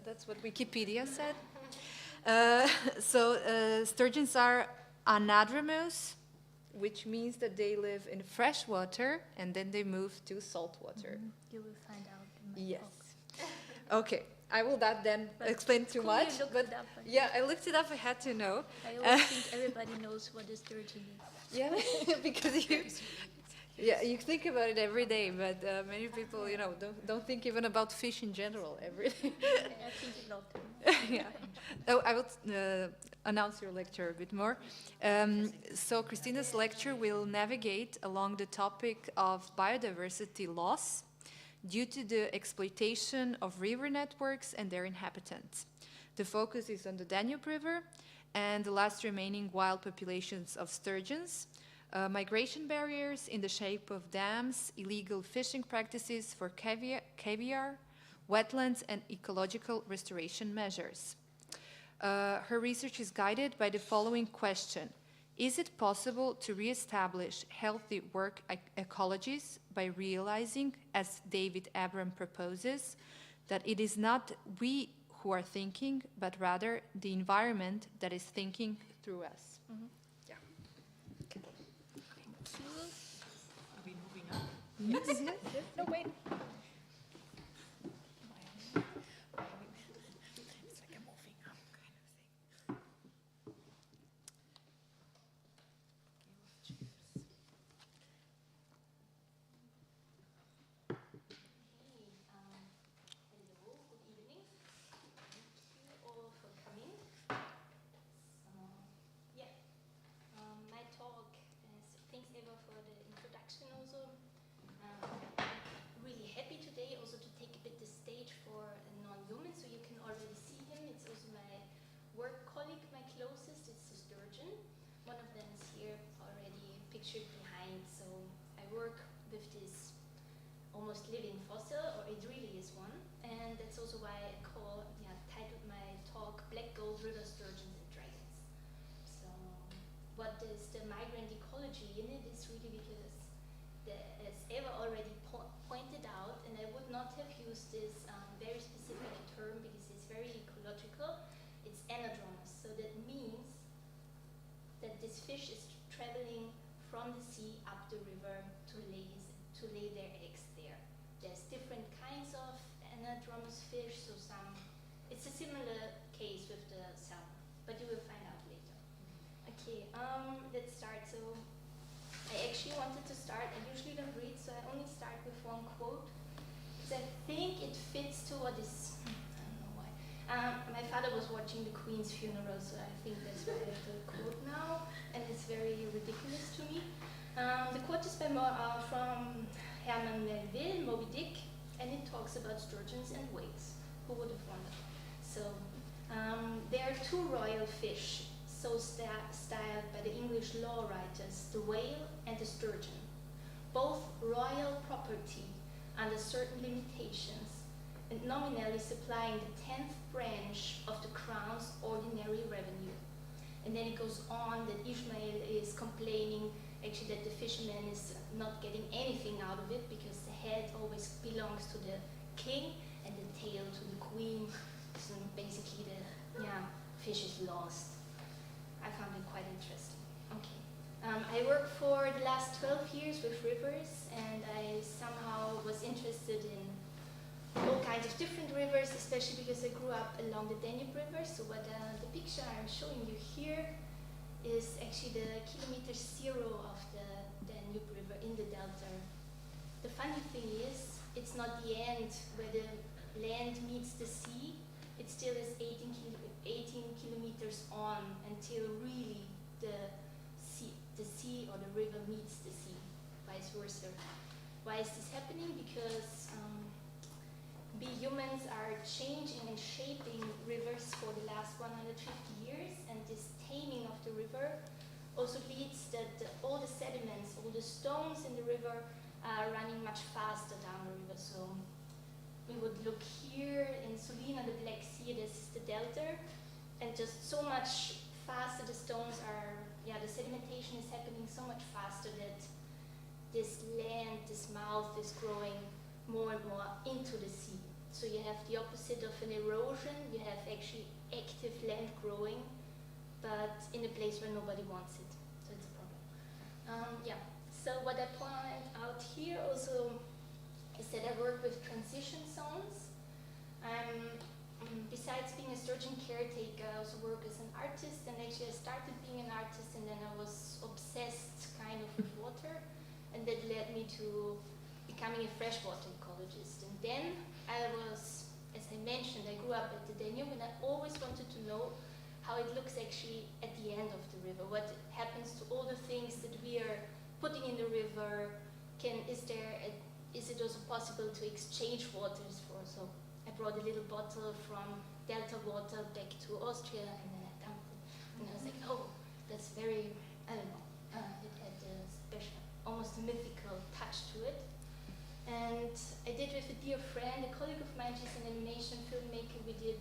That's what Wikipedia said. Sturgeons are anadromous, which means that they live in fresh water and then they move to salt water. You will find out in my Yes. talk. Okay, I will not then explain too Cool, much. you looked But it up, but yeah, I looked it up. I had to know. I always think everybody knows what a sturgeon is. Yeah, because you think about it every day, but many people, don't think even about fish in general every day. I think a lot. Yeah. Oh, I will announce your lecture a bit more. So Christina's lecture will navigate along the topic of biodiversity loss due to the exploitation of river networks and their inhabitants. The focus is on the Danube River and the last remaining wild populations of sturgeons, migration barriers in the shape of dams, illegal fishing practices for caviar, wetlands, and ecological restoration measures. Her research is guided by the following question. Is it possible to re-establish healthy work ecologies by realizing, as David Abram proposes, that it is not we who are thinking, but rather the environment that is thinking through us? Mm-hmm. Yeah. Are we moving up? Yes. No, wait. It's like a moving up kind of thing. Hello, good evening. Thank you all for coming. My talk is, thanks Eva for the introduction also. Really happy today also to take a bit the stage for a non-human, so you can already see him. It's also my work colleague, my closest, it's the sturgeon. One of them is here already pictured behind, so I work with this almost living fossil, or it really is one, and that's also why I titled my talk Black Gold River Sturgeons and Dragons. So what is the migrant ecology in it is really because, as Eva already pointed out, and I would not have used this very specific term because it's very ecological, it's anadromous. So that means that this fish is traveling from the sea up the river to lay their eggs there. There's different kinds of anadromous fish, so it's a similar case with the salmon, but you will find out later. Okay, let's start. So I actually wanted to start, I usually don't read, so I only start with one quote, because I think it fits to what is, I don't know why. My father was watching the Queen's funeral, so I think that's why I have the quote now, and it's very ridiculous to me. The quote is from Herman Melville, Moby Dick, and it talks about sturgeons and whales. Who would have wondered? So there are two royal fish, so styled by the English law writers, the whale and the sturgeon, both royal property under certain limitations, and nominally supplying the 10th branch of the crown's ordinary revenue. And then it goes on that Ishmael is complaining actually that the fisherman is not getting anything out of it because the head always belongs to the king and the tail to the queen. So basically the fish is lost. I found it quite interesting. Okay. I worked for the last 12 years with rivers, and I somehow was interested in all kinds of different rivers, especially because I grew up along the Danube River. So what the picture I'm showing you here is actually the kilometer zero of the Danube River in the delta. The funny thing is, it's not the end where the land meets the sea. It still is 18 kilometers on until really the sea or the river meets the sea, vice versa. Why is this happening? Because we humans are changing and shaping rivers for the last 150 years, and this taming of the river also leads that all the sediments, all the stones in the river are running much faster down the river. So we would look here in Sulina, the Black Sea, this is the delta, and just so much faster the stones are, the sedimentation is happening so much faster that this land, this mouth is growing more and more into the sea. So So you have the opposite of an erosion. You have actually active land growing, but in a place where nobody wants it. So it's a problem. Yeah. So what I point out here also is that I work with transition zones. Besides being a sturgeon caretaker, I also work as an artist, and actually I started being an artist and then I was obsessed kind of with water, and that led me to becoming a freshwater ecologist. And then I was, as I mentioned, I grew up at the Danube, and I always wanted to know how it looks actually at the end of the river. What happens to all the things that we are putting in the river? Is it also possible to exchange waters for? So I brought a little bottle from Delta water back to Austria, and then I dumped it. And I was like, oh, that's very, I don't know, it had a special, almost a mythical touch to it. And I did with a dear friend, a colleague of mine, she's an animation filmmaker, we did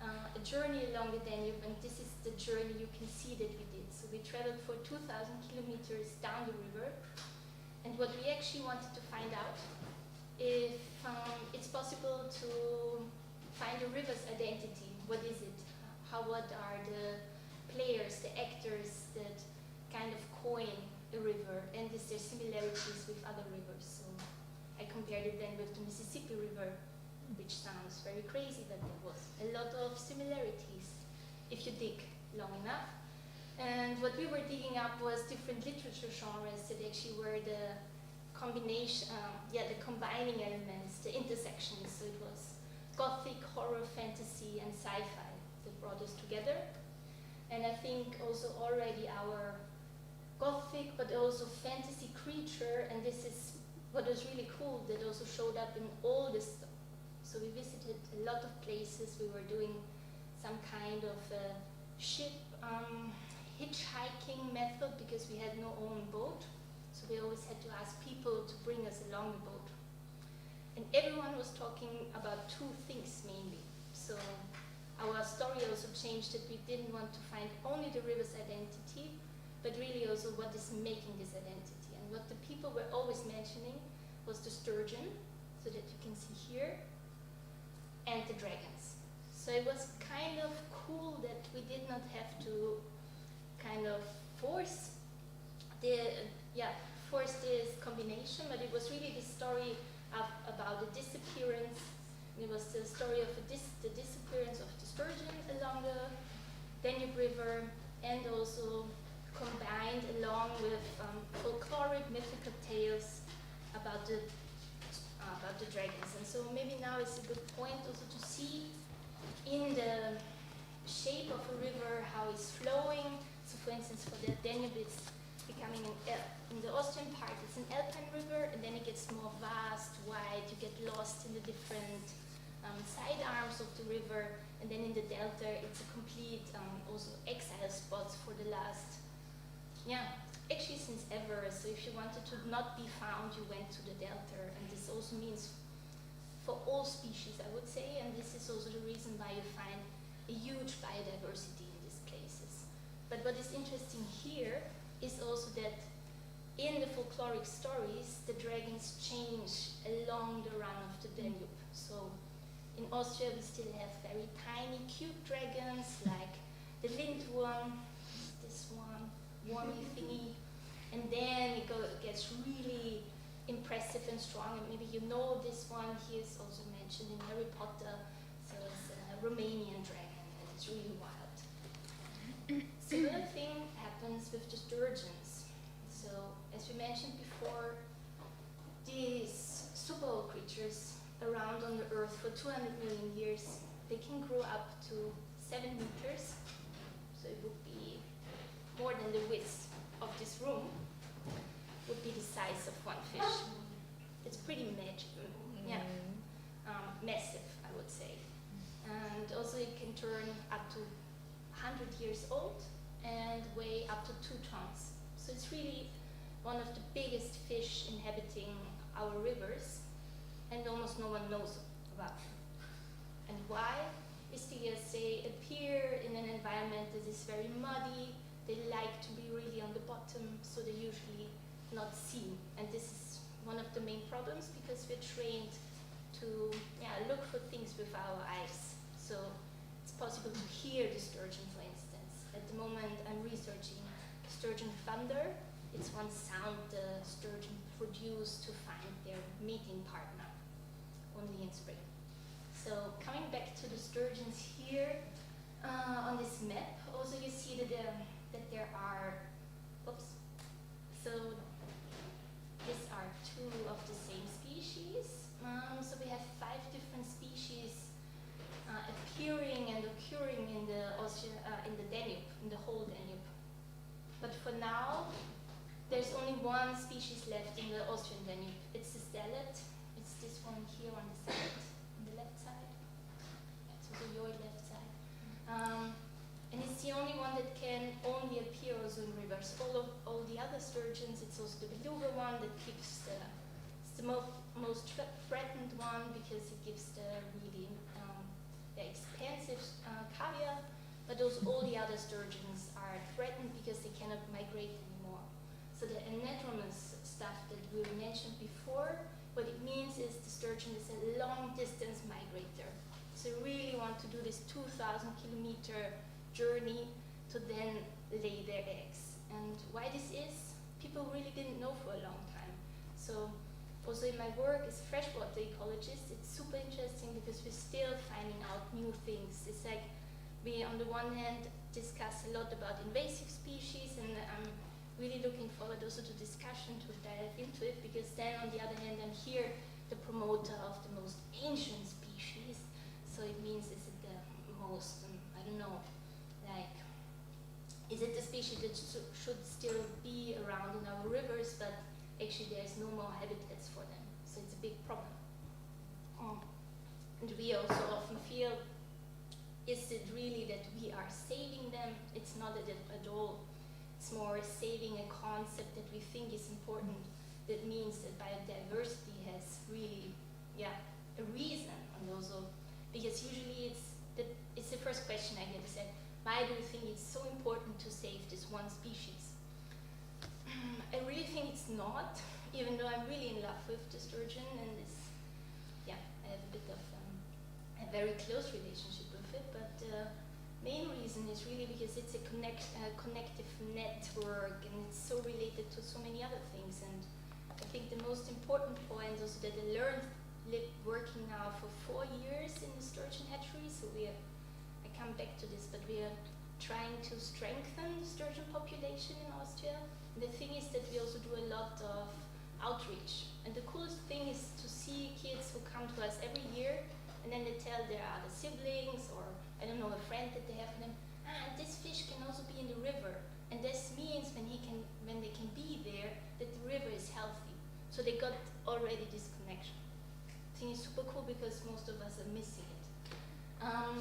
a journey along the Danube, and this is the journey you can see that we did. So we traveled for 2,000 kilometers down the river, and what we actually wanted to find out if it's possible to find a river's identity. What is it? What are the players, the actors that kind of coin a river, and is there similarities with other rivers? So I compared it then with the Mississippi River, which sounds very crazy, but there was a lot of similarities if you dig long enough. And what we were digging up was different literature genres that actually were the combination, the combining elements, the intersections. So it was Gothic, horror, fantasy, and sci-fi that brought us together. And I think also already our Gothic, but also fantasy creature, and this is what was really cool, that also showed up in all this stuff. So we visited a lot of places. We were doing some kind of ship hitchhiking method because we had no own boat. So we always had to ask people to bring us along the boat. And everyone was talking about two things mainly. So our story also changed, that we didn't want to find only the river's identity, but really also what is making this identity. And what the people were always mentioning was the sturgeon, so that you can see here, and the dragons. So it was kind of cool that we did not have to kind of force this combination, but it was really the story about the disappearance. And it was the story of the disappearance of the sturgeon along the Danube River, and also combined along with folkloric mythical tales about the dragons. And so maybe now is a good point also to see in the shape of a river how it's flowing. So for instance, for the Danube, it's becoming in the Austrian part, it's an alpine river, and then it gets more vast, wide, you get lost in the different side arms of the river, and then in the delta, it's a complete also exile spot for the last, actually since ever. So if you wanted to not be found, you went to the delta, and this also means for all species, I would say, and this is also the reason why you find a huge biodiversity in these places. But what is interesting here is also that in the folkloric stories, the dragons change along the run of the Danube. So in Austria, we still have very tiny, cute dragons, like the Lind one, this one, wormy thingy. And then it gets really impressive and strong. And maybe you know this one, he is also mentioned in Harry Potter. So it's a Romanian dragon, and it's really wild. Similar thing happens with the sturgeons. So, as we mentioned before, these super old creatures around on the earth for 200 million years, they can grow up to 7 meters. So it would be more than the width of this room, would be the size of one fish. It's pretty magical, massive, I would say. And also it can turn up to 100 years old and weigh up to 2 tons. So it's really one of the biggest fish inhabiting our rivers, and almost no one knows about them. And why? Is because they appear in an environment that is very muddy, they like to be really on the bottom, so they're usually not seen. And this is one of the main problems, because we're trained to to look for things with our eyes. So it's possible to hear the sturgeon, for instance. At the moment, I'm researching sturgeon thunder. It's one sound the sturgeon produce to find their mating partner, only in spring. So coming back to the sturgeons here, on this map, also you see that there are, so these are two of the same species. So we have 5 different species appearing and occurring in the Danube, in the whole Danube. But for now, there's only one species left in the Austrian Danube. It's the stellate. It's this one here on the side, on the left side. It's also your left side. And it's the only one that can only appear also in rivers. All the other sturgeons, it's also the beluga one that gives the most threatened one because it gives the really expensive caviar. But all the other sturgeons are threatened because they cannot migrate anymore. So the anadromous stuff that we mentioned before, what it means is the sturgeon is a long distance migrator. So really want to do this 2,000 kilometer journey to then lay their eggs. And why this is, people really didn't know for a long time. So also in my work as freshwater ecologist, it's super interesting because we're still finding out new things. It's like we, on the one hand, discuss a lot about invasive species, and I'm really looking forward also to discussion to dive into it, because then on the other hand, I'm here the promoter of the most ancient species. So it means, is it the most, I don't know, like, is it the species that should still be around in our rivers, but actually there's no more habitats for them. So it's a big problem. And we also often feel, is it really that we are saving them? It's not at all. It's more saving a concept that we think is important. That means that biodiversity has really, a reason, and also, because usually it's the first question I get is that, why do you think it's so important to save this one species? I really think it's not, even though I'm really in love with the sturgeon, and I have a bit of a very close relationship with it, but the main reason is really because it's a connective network, and it's so related to so many other things. And I think the most important point also that I learned working now for 4 years in the sturgeon hatchery, so I come back to this, but we are trying to strengthen the sturgeon population in Austria. And the thing is that we also do a lot of outreach. And the coolest thing is to see kids who come to us every year, and then they tell their other siblings, or I don't know, a friend that they have, and this fish can also be in the river. And this means when they can be there, that the river is healthy. So they got already this connection. I think it's super cool because most of us are missing it.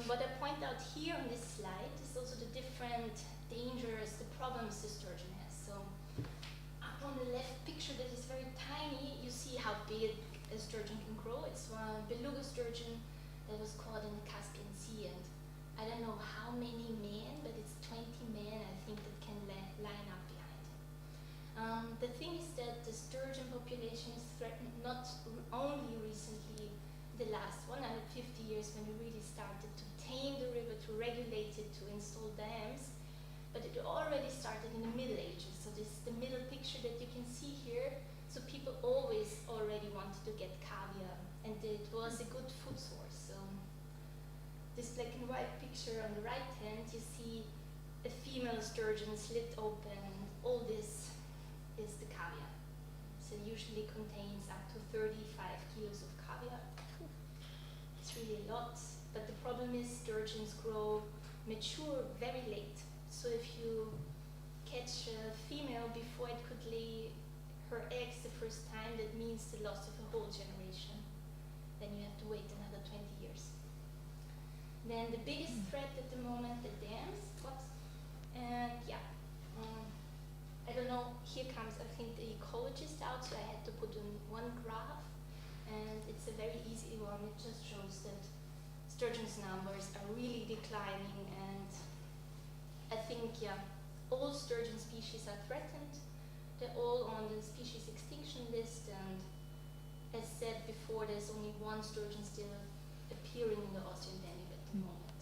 What I point out here on this slide is also the different dangers, the problems the sturgeon has. So up on the left picture that is very tiny, you see how big a sturgeon can grow. It's one beluga sturgeon that was caught in the Caspian Sea, and I don't know how many men, but it's 20 men I think that can line up behind him. The thing is that the sturgeon population is threatened not only recently, the last 150 years when we really started to tame the river, to regulate it, to install dams, but it already started in the Middle Ages. So this is the middle picture that you can see here. So people always already wanted to get caviar, and it was a good food source. So this black and white picture on the right hand, you see a female sturgeon slit open. All this is the caviar. So it usually contains up to 35 kilos of caviar. It's really a lot, but the problem is sturgeons mature very late. So if you catch a female before it could lay her eggs the first time, that means the loss of a whole generation. Then you have to wait another 20 years. Then the biggest threat at the moment, the dams. And I don't know, here comes, I think, the ecologist out, so I had to put in one graph, and it's a very easy one. It just shows that sturgeon's numbers are really declining, and I think, all sturgeon species are threatened. They're all on the species extinction list, and as said before, there's only one sturgeon still appearing in the Austrian Danube at the moment.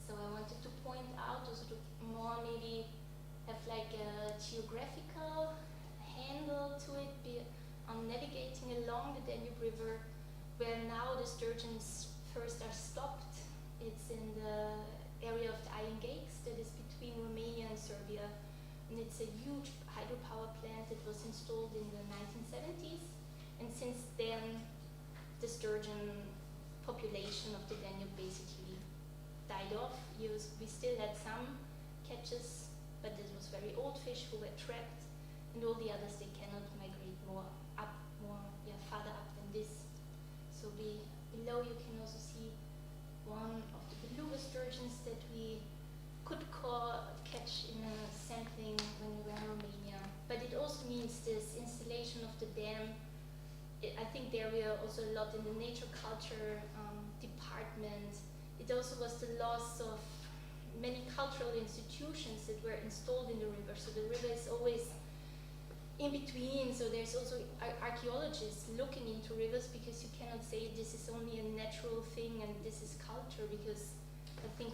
So I wanted to point out, also to more maybe have like a geographical handle to it, on navigating along the Danube River, where now the sturgeons first are stopped. It's in the area of the Iron Gates that is between Romania and Serbia. And it's a huge hydropower plant that was installed in the 1970s. And since then, the sturgeon population of the Danube basically died off. We still had some catches, but this was very old fish who were trapped. And all the others, they cannot migrate farther up than this. So below you can also see one of the beluga sturgeons that we could catch in a sampling when we were in Romania. But it also means this installation of the dam. I think there we are also a lot in the nature culture department. It also was the loss of many cultural institutions that were installed in the river. So the river is always in between, so there's also archaeologists looking into rivers, because you cannot say this is only a natural thing and this is culture, because I think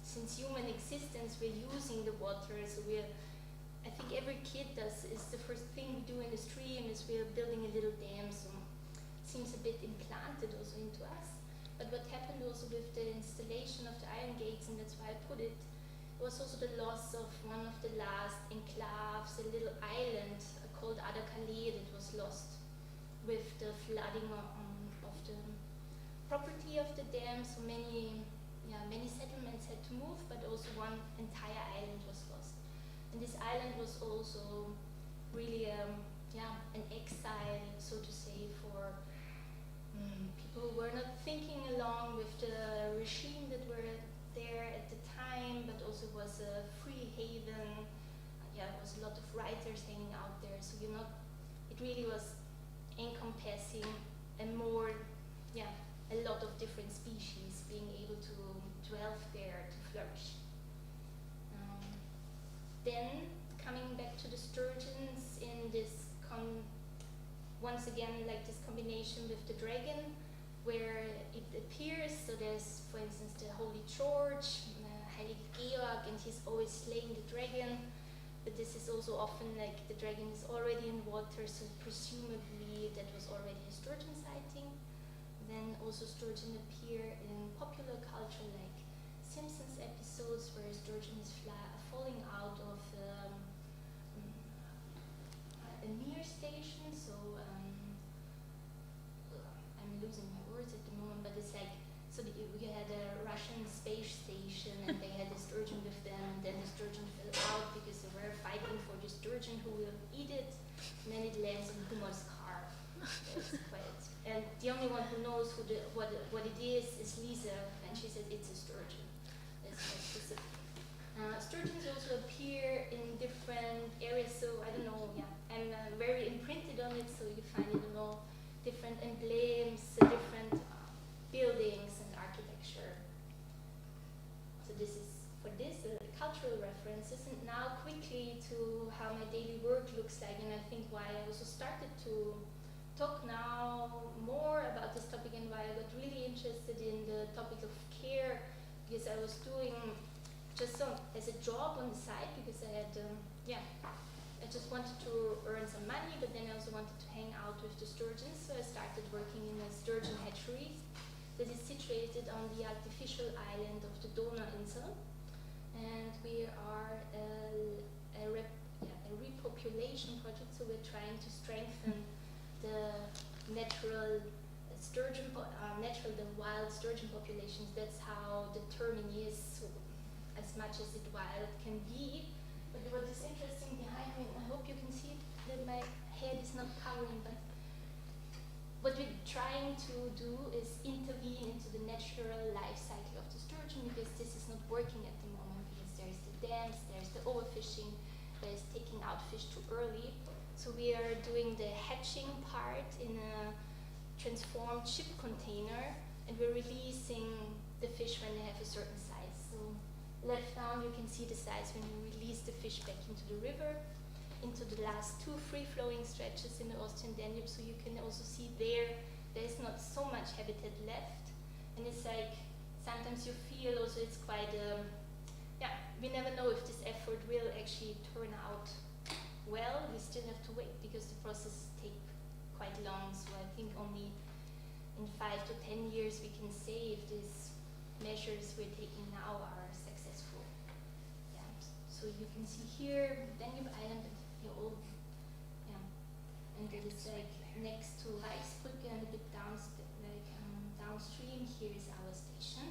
since human existence we're using the water, so I think every kid is the first thing we do in the stream is we're building a little dam, so it seems a bit implanted also into us. But what happened also with the installation of the Iron Gates, and that's why I put it, was also the loss of one of the last enclaves, a little island called Adakale that was lost with the flooding of the property of the dam. So many settlements had to move, but also one entire island was lost. And this island was also really an exile, so to say, for people who were not thinking along with the regime that were there at the time, but also was a free haven. It was a lot of writers hanging out there, so it really was encompassing a lot of different species being able to dwell there, to flourish. Then coming back to the sturgeons in this once again like this combination with the dragon, where it appears. So there's, for instance, the Holy George, Heilig Georg, and he's always slaying the dragon. But this is also often like the dragon is already in water, so presumably that was already a sturgeon sighting. Then also sturgeon appear in popular culture, like Simpsons episodes where a sturgeon is falling out of a near station. So I'm losing my words at the moment, but it's like, so we had a Russian space station and they had a sturgeon with them, and then the sturgeon fell out because they were fighting for the sturgeon who will eat it, and then it lands on Huma's car. And the only one who knows what it is Lisa, and she says it's a sturgeon. That's quite specific. Sturgeons also appear in different areas, so I don't know, I'm very imprinted on it, so you find it in all different emblems, different buildings and architecture. So this is for this cultural references, and now quickly to how my daily work looks like, and I think why I also started to talk now more about this topic and why I got really interested in the topic of care, because I was doing just as a job on the side, because I had I just wanted to earn some money, but then I also wanted to hang out with the sturgeons, so I started working in a sturgeon hatchery that is situated on the artificial island of the Donauinsel, and we are a repopulation project, so we're trying to strengthen the natural the wild sturgeon populations. That's how the terming is, as much as it wild can be. But what is interesting behind me, I hope you can see it, that my head is not covering, but what we're trying to do is intervene into the natural life cycle of the sturgeon, because this is not working at the moment, because there's the dams, there's the overfishing, there's taking out fish too early. So we are doing the hatching part in a transformed ship container, and we're releasing the fish when they have a certain size. So left down you can see the size when you release the fish back into the river. into the last two free-flowing stretches in the Austrian Danube. So you can also see there's not so much habitat left. And it's like, sometimes you feel also it's quite, we never know if this effort will actually turn out well. We still have to wait because the processes take quite long. So I think only in 5 to 10 years we can say if these measures we're taking now are successful. Yeah. So you can see here, Danube Island, and it is like next to Reichsbrücke and a bit downstream. Here is our station.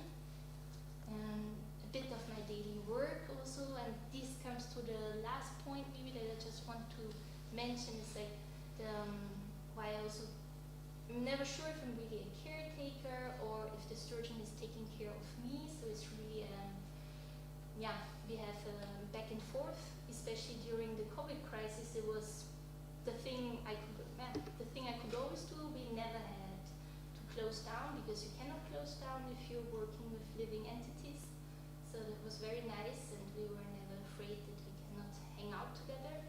And a bit of my daily work also, and this comes to the last point maybe that I just want to mention is like why I also I'm never sure if I'm really a caretaker or if the sturgeon is taking care of me. So it's really we have back and forth, especially during the COVID crisis. It was the thing I could always do. We never had to close down because you cannot close down if you're working with living entities. So that was very nice, and we were never afraid that we cannot hang out together.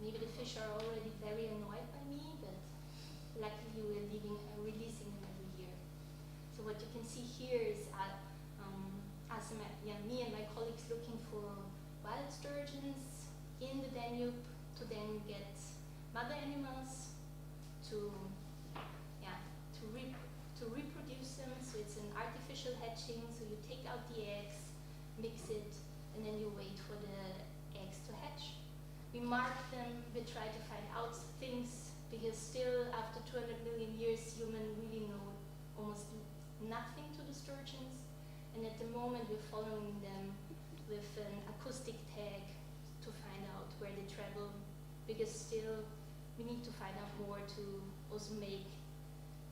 Maybe the fish are already very annoyed by me, but luckily we're releasing them every year. So what you can see here is me and my colleagues looking for wild sturgeons in the Danube to then get mother animals to reproduce them. So it's an artificial hatching. So you take out the eggs, mix it, and then you wait for the eggs to hatch. We mark them. We try to find out things because still, after 200 million years, humans really know almost nothing to the sturgeons. And at the moment, we're following them with an acoustic tag to find out where they travel, because still we need to find out more to also make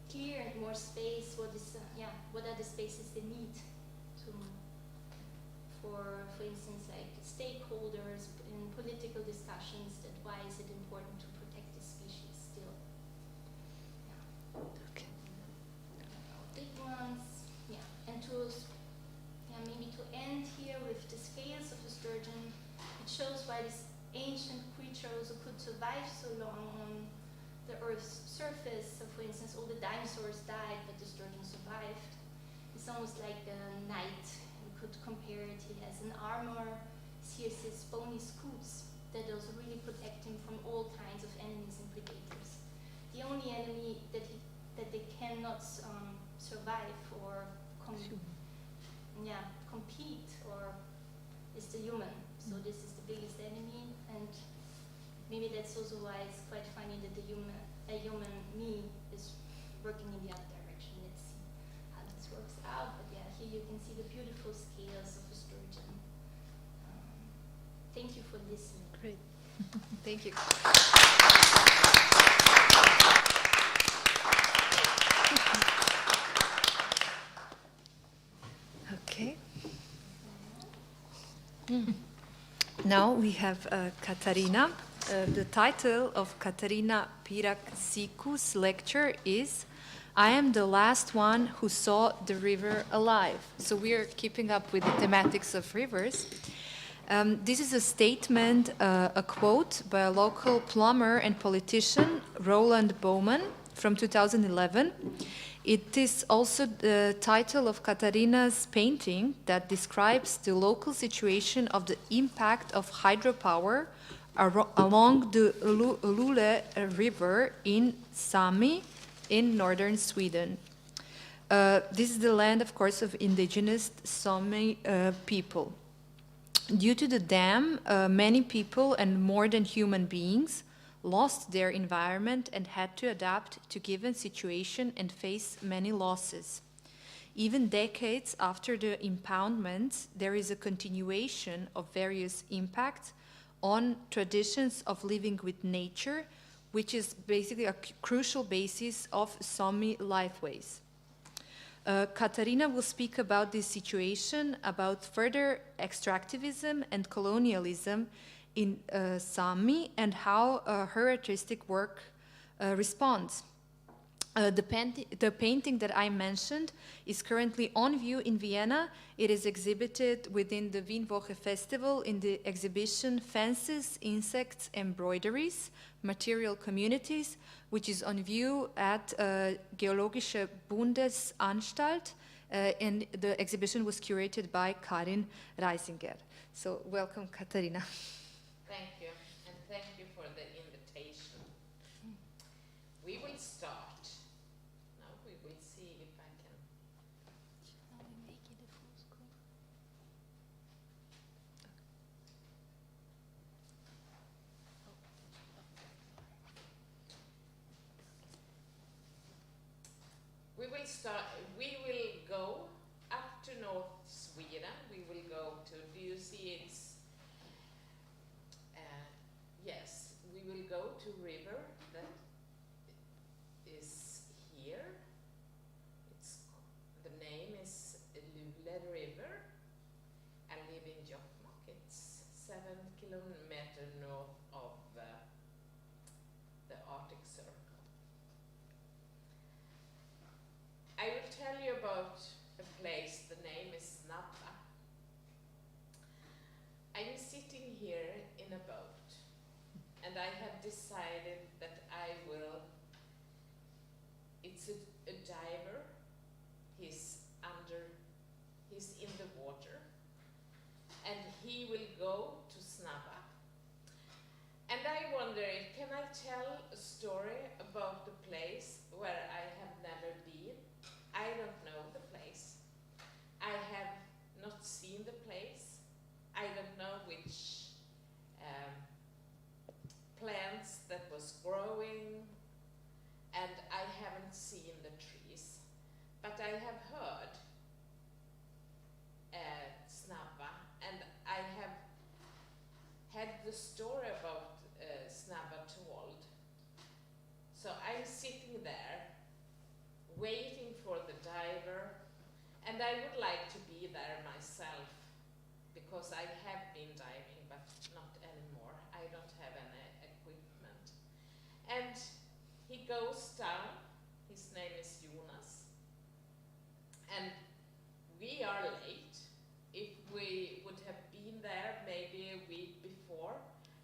clear and more space what are the spaces they need to for instance, like stakeholders in political discussions, that why is it important to protect the species still. Okay. Big ones, and maybe to end here with the scales of the sturgeon, it shows why this ancient creature also could survive so long on the Earth's surface. So for instance, all the dinosaurs died, but the sturgeon survived. It's almost like a knight. We could compare it. He has an armor. Here's his bony scutes that also really protect him from all kinds of enemies and predators. The only enemy that they cannot survive or compete is the human. So this is the biggest enemy, and maybe that's also why it's quite funny that a human me is working in the other direction. Let's see how this works out. But here you can see the beautiful scales of a sturgeon. Thank you for listening. Great. Thank you. Okay. Now we have Katarina. The title of Katarina Pirak Siku's lecture is I am the last one who saw the river alive. So we are keeping up with the thematics of rivers. This is a statement, a quote by a local plumber and politician, Roland Bowman, from 2011. It is also the title of Katarina's painting that describes the local situation of the impact of hydropower along the Lule River in Sami in northern Sweden. This is the land, of course, of indigenous Sami people. Due to the dam, many people and more than human beings lost their environment and had to adapt to given situation and face many losses. Even decades after the impoundment, there is a continuation of various impacts on traditions of living with nature, which is basically a crucial basis of Sami lifeways. Katarina will speak about this situation, about further extractivism and colonialism in Sami and how her artistic work responds. The painting that I mentioned is currently on view in Vienna. It is exhibited within the Wienwoche Festival in the exhibition Fences, Insects, Embroideries, Material Communities, which is on view at Geologische Bundesanstalt, and the exhibition was curated by Karin Reisinger. So welcome, Katarina. Thank you, and thank you for the invitation. We will start. Now we will see if I can. Now we make it a full screen. We will start. We will go up to North Sweden. We will go to. Do you see it's? Yes, we will go to river that is here. The name is Lule River. I live in Jokkmokk. It's 7 kilometers north of the Arctic Circle. I will tell you about a place. The name is Nanna. I'm sitting here in a boat. And I have decided that I will, it's a diver, he's in the water, and he will go to Snabba. And I wonder, can I tell a story about the place where I have never been? I don't know the place. I have not seen the place. I don't know which plants that was growing, and I haven't seen the trees, but I have heard Snabba, and I have had the story about Snabba told. So I'm sitting there, waiting for the diver, and I would like to be there myself, because I have been diving, but not anymore. I don't have any equipment. And he goes down, his name is Jonas, and we are late. If we would have been there maybe a week before,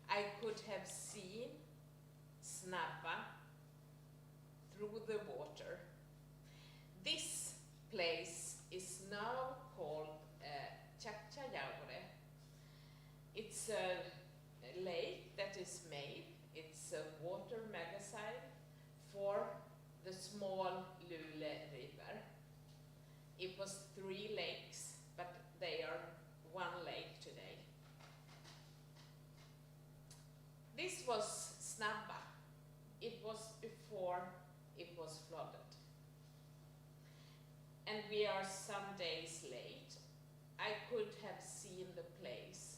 I could have seen Snabba through the water. This place is now called Chakchajaure. It's a lake that is made. It's a water magazine for the small Lule River. It was 3 lakes, but they are 1 lake today. This was Snabba. It was before it was flooded. And we are some days late. I could have seen the place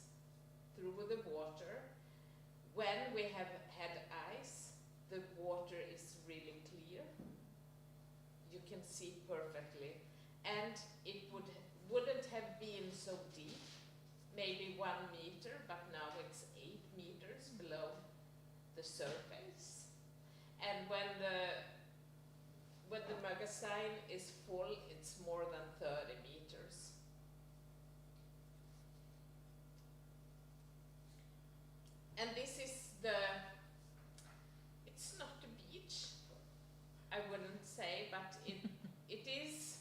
through the water. When we have had ice, the water is really clear. You can see perfectly. And it wouldn't have been so deep, maybe 1 meter, but now it's 8 meters below the surface. And when the magazine is full, it's more than 30 meters. And this is it's not a beach, I wouldn't say, but it is,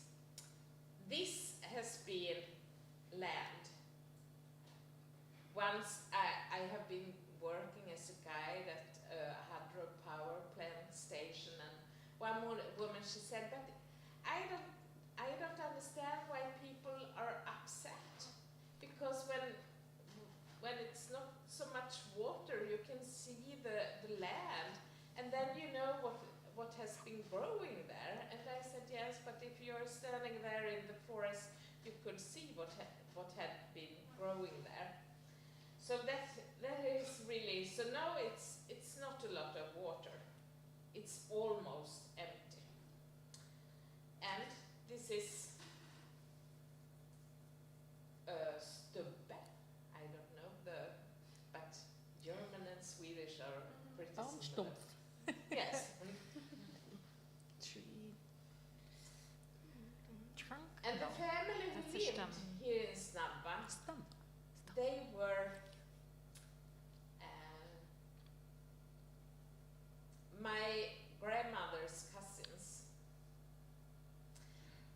this has been land. Once I have been working as a guide at a hydropower plant station, and one woman, she said, but I don't understand why people are upset, because when it's not so much water, you can see the land, and then you know what has been growing there. And I said, yes, but if you're standing there in the forest, you could see what had been growing there. So that is really, so now it's not a lot of water. It's almost empty. And this is Stubbe. I don't know but German and Swedish are pretty similar. Yes. Tree. they were my grandmother's cousins,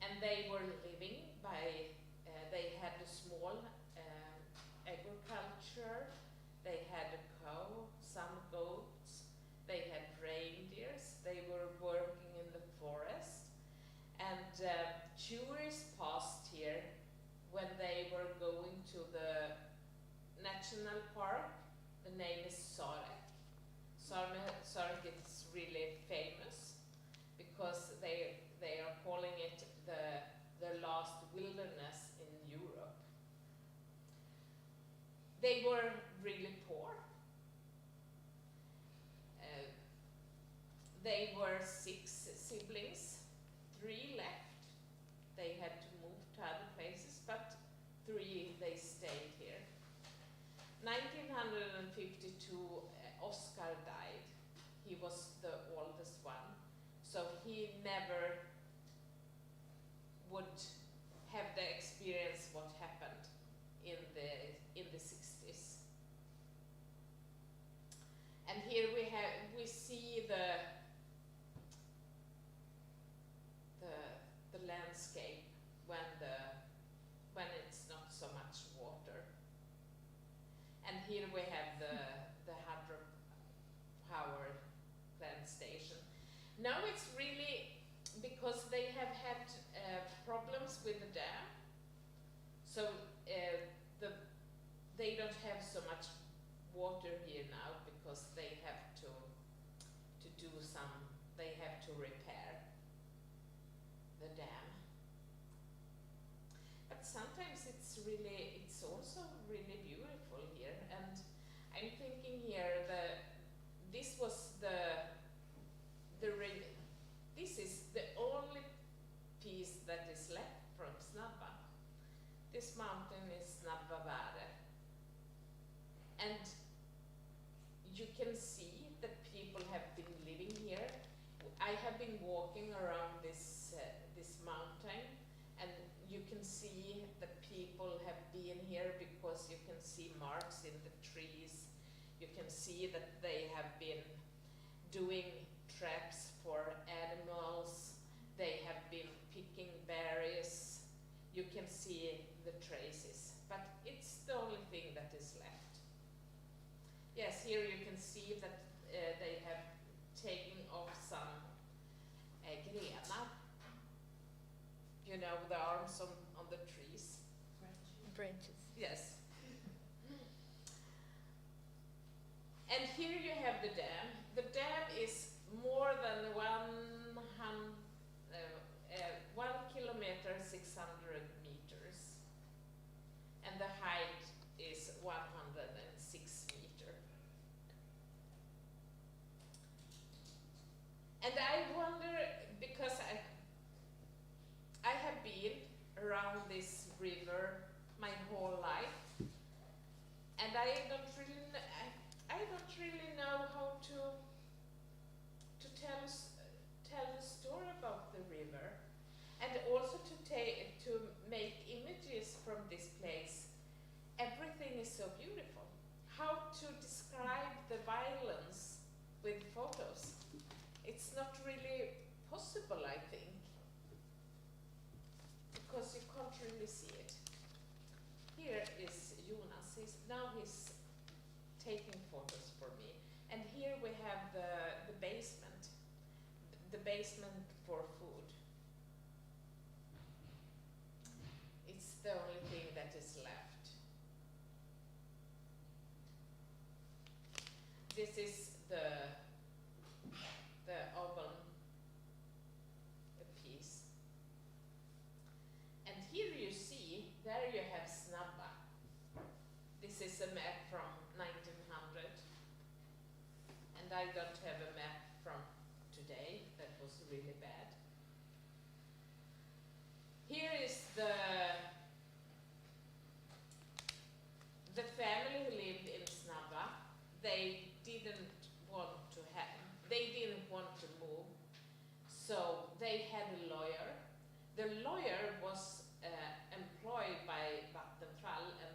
and they were living by, they had a small agriculture, they had a cow, some goats, they had reindeers, they were working in the forest, and tourists passed here when they were going to the national park. The name is Sarek. Sarek is really famous because they are calling it the last wilderness in Europe. They were really poor. They were 6 siblings, 3 left. They had to move to other places, but 3 they stayed here. 1952, Oscar died. He was the oldest one, so he never would have the experience what happened in the 60s. And here we see the landscape when it's not so much water. And here we have the hydropower plant station. Now it's really because they have had problems with the dam, so they don't have so much water here now because they have to do some, they have to repair the dam. But sometimes it's also really beautiful here, and I'm thinking here this was this is the only piece that is left from Snabba. This mountain is Snabbavare, and you can see that people have been living here. I have been walking around this mountain, and you can see that people have been here because you can see marks in the trees. You can see that they have been doing traps for animals. They have been picking berries. You can see the traces, but it's the only thing that is left. Yes, here you can see that they have taken off some grenar. You know, the arms on the trees. Branches. Yes. And here you have the dam. The dam is more than 1 kilometer, 600 meters. And the height is 106 meters. And I wonder, because I have been around this river my whole life, and I don't really know how to tell the story about the river, and also to make images from this place. Everything is so beautiful. How to describe the violence with photos? It's not really possible, I think, because you can't really see it. Here is Jonas. He's taking photos for me. And here we have the basement for food. It's the only thing that is left. This is the oven piece. And here you see, there you have Snabba. This is a map from 1900. And I don't have a map from today. That was really bad. Here is the family who lived in Snabba. They didn't want to move, so they had a lawyer. The lawyer was employed by Vattenfall and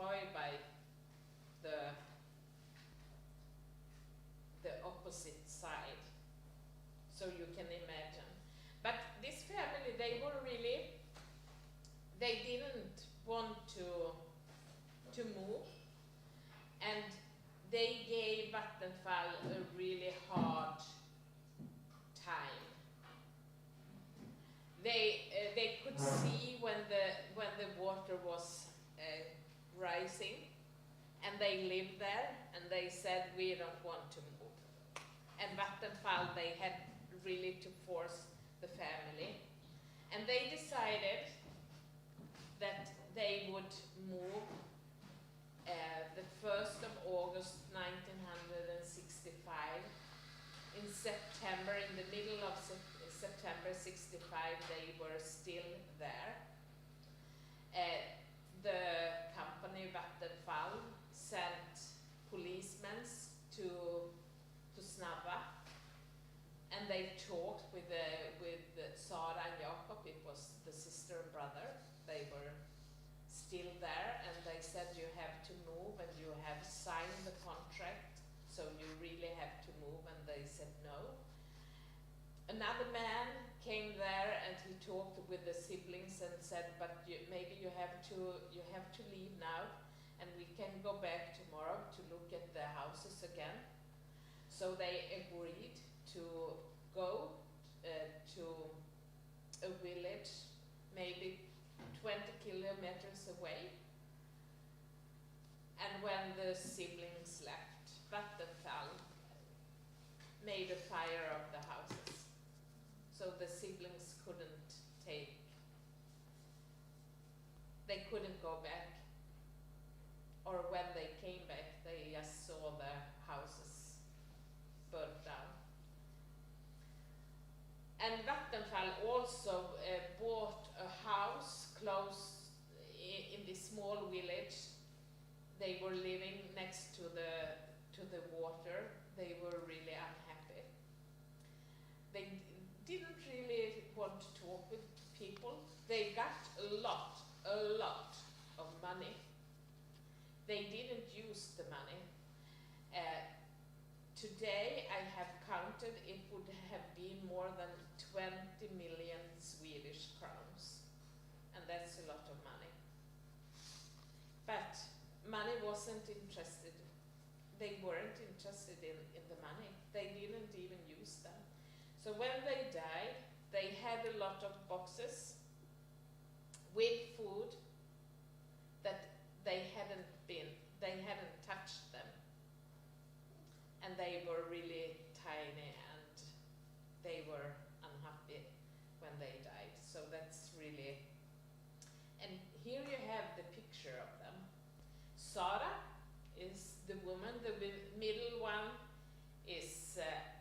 employed by the opposite side. So you can imagine. But this family, they didn't want to move, and they gave Vattenfall a really hard time. They could see when the water was rising, and they lived there, and they said, we don't want to move. And Vattenfall, they had really to force the family. And they decided that they would move the 1st of August 1965. In September, in the middle of September 65, they were still there. The company Vattenfall sent policemen to Snabba, and they talked with Sara and Jakob. It was the sister and brother. They were still there, and they said, you have to move, and you have signed the contract, so you really have to move, and they said no. Another man came there, and he talked with the siblings and said, but maybe you have to leave now, and we can go back tomorrow to look at the houses again. So they agreed to go to a village, maybe 20 kilometers away. And when the siblings left, Vattenfall made a fire of the houses. So the siblings they couldn't go back. Or when they came back, they just saw the houses burnt down. And Vattenfall also bought a house close in this small village. They were living next to the water. They were really unhappy. They didn't really want to talk with people. They got a lot of money. They didn't use the money. Today I have counted, it would have been more than 20 million Swedish crowns. And that's a lot of money. But money wasn't interested. They weren't interested in the money. They didn't even use them. So when they died, they had a lot of boxes with food that they hadn't touched them. And they were really tiny, and they were unhappy when they died. So that's really, and here you have the picture of them. Sara is the woman, the middle one is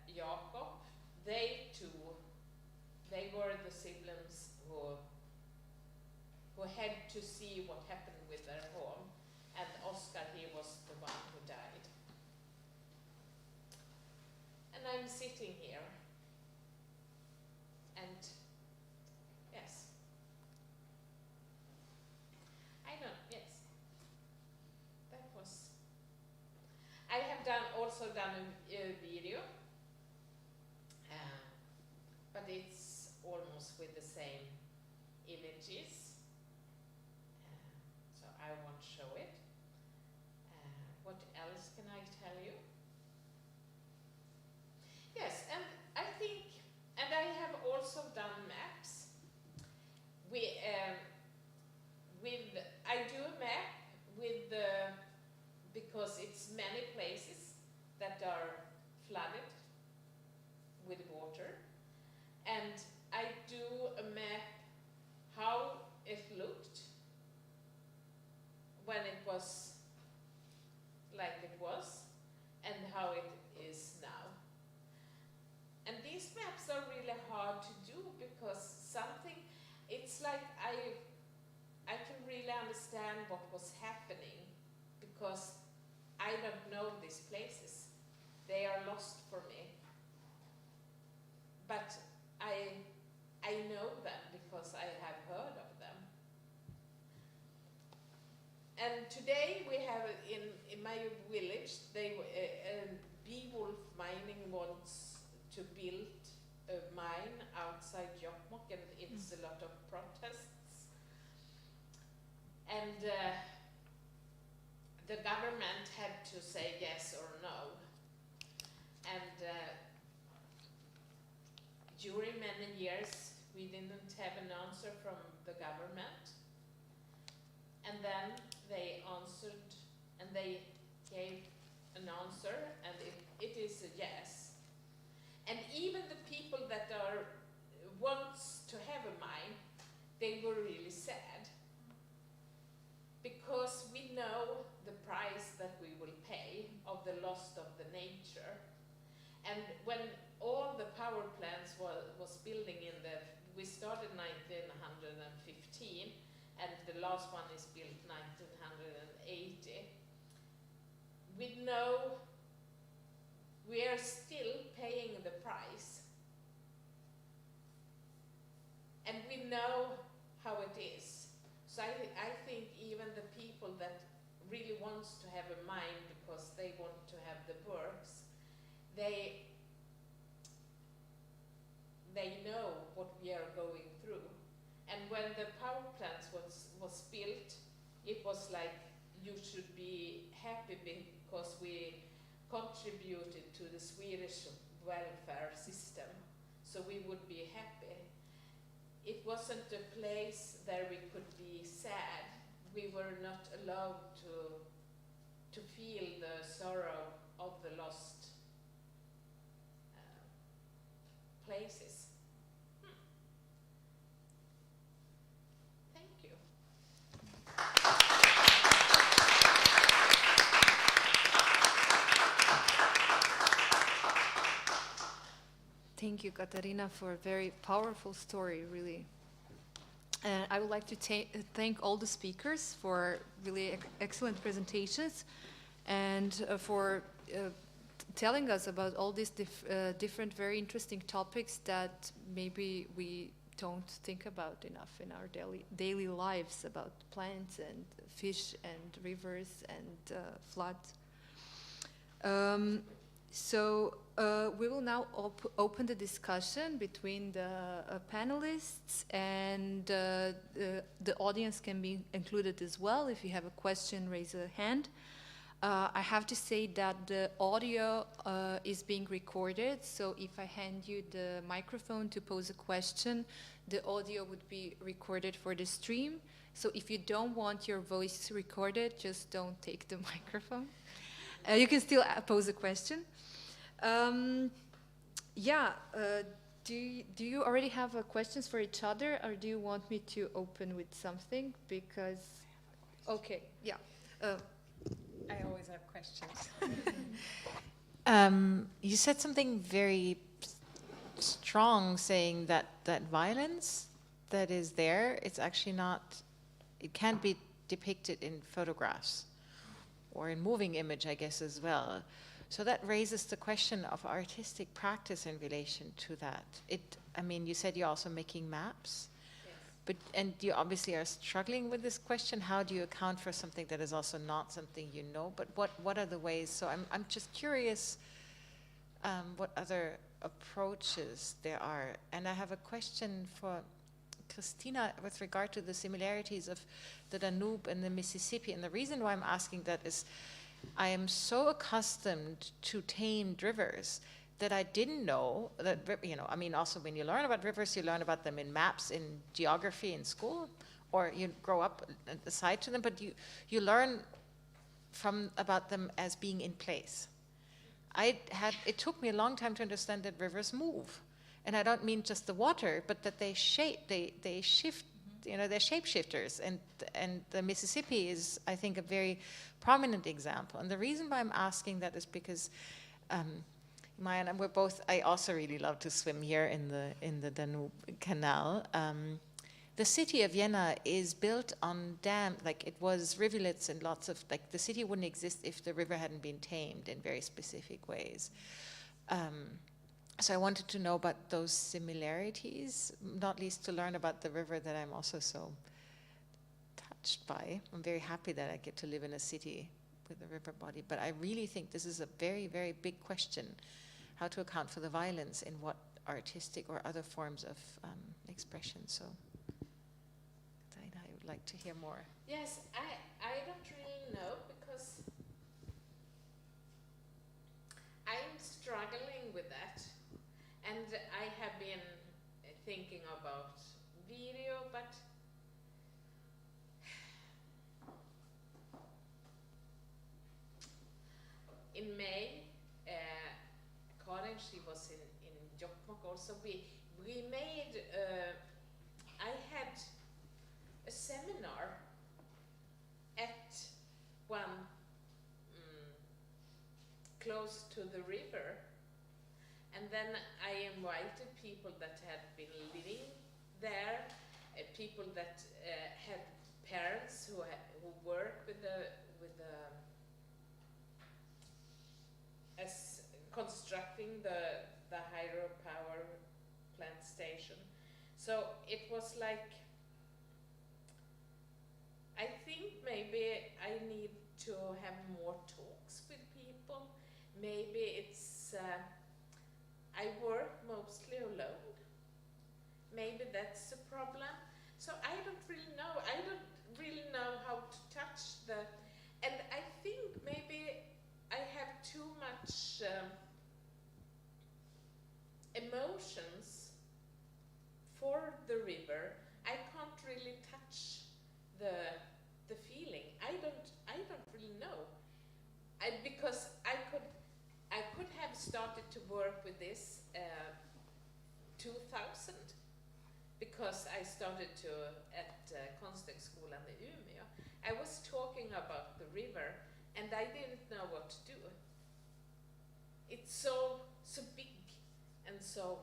Jakob. They were the siblings who had to see what happened with their home, and Oscar, he was the one who died. And I'm sitting here, and yes, yes, that was, I have also done a video, but it's almost with the same images, so I won't show it. What else can I tell you? Yes, and I think, and I have also done maps. I do a map with because it's many places that are flooded with water, and I do a map how it looked when it was like it was, and how it is now. And these maps are really hard to do because it's like I can really understand what was happening because I don't know these places. They are lost for me. But I know them because I have heard of them. And to today we have in my village, Beowulf Mining wants to build a mine outside Jokkmokk, and it's a lot of protests. And the government had to say yes or no. And during many years, we didn't have an answer from the government. And then they answered, and they gave an answer, and it is a yes. And even the people that wants to have a mine, they were really sad, because we know the price that we will pay of the loss of the nature. And when all the power plants was building we started 1915, and the last one is built 1980. We know we are still paying the price. And we know how it is. So I think even the people that really wants to have a mine because they want to have the works, they know what we are going through. And when the power plants was built, it was like, you should be happy because we contributed to the Swedish welfare system, so we would be happy. It wasn't a place there we could be sad. We were not allowed to feel the sorrow of the lost places. Thank you. Thank you, Katarina, for a very powerful story, really. And I would like to thank all the speakers for really excellent presentations, and for telling us about all these different, very interesting topics that maybe we don't think about enough in our daily lives, about plants and fish and rivers and floods. So we will now open the discussion between the panelists, and the audience can be included as well. If you have a question, raise a hand. I have to say that the audio is being recorded, so if I hand you the microphone to pose a question, the audio would be recorded for the stream. So if you don't want your voice recorded, just don't take the microphone. You can still pose a question. Do you already have questions for each other, or do you want me to open with something? Because, okay, yeah. I always have questions. You said something very strong, saying that violence that is there, it's actually not, it can't be depicted in photographs or in moving image, I guess, as well. So that raises the question of artistic practice in relation to that. I mean, you said you're also making maps. And you obviously are struggling with this question. How do you account for something that is also not something you know? But what are the ways? So I'm just curious what other approaches there are. And I have a question for Christina with regard to the similarities of the Danube and the Mississippi. And the reason why I'm asking that is I am so accustomed to tamed rivers that I didn't know that, I mean, also when you learn about rivers, you learn about them in maps, in geography in school, or you grow up aside to them, but you learn about them as being in place. It took me a long time to understand that rivers move. And I don't mean just the water, but that they shift, they're shapeshifters. And the Mississippi is, I think, a very prominent example. And the reason why I'm asking that is because Maya and I also really love to swim here in the Danube Canal. The city of Vienna is built on dam, like it was rivulets and lots of, like the city wouldn't exist if the river hadn't been tamed in very specific ways. So I wanted to know about those similarities, not least to learn about the river that I'm also so touched by. I'm very happy that I get to live in a city with a river body, but I really think this is a very, very big question, how to account for the violence in what artistic or other forms of expression. So, Katarina, I would like to hear more. Yes, I don't really know, because I'm struggling with that, and I have been thinking about video, but in May, Karin, she was in Jokkmokk also, we made, I had a seminar at one close to the river, and then I invited people that had been living there, people that had parents who work with the as constructing the hydropower plant station. So it was like, I think maybe I need to have more talks with people. Maybe it's, I work mostly alone. Maybe that's a problem. So I don't really know. I don't really know how to touch the, and I think maybe I have too much emotions for the river. I can't really touch the feeling. I don't really know. Because I could have started to work with this 2000, because I started at Konsthögskolan in Umeå. I was talking about the river, and I didn't know what to do. It's so big, and so.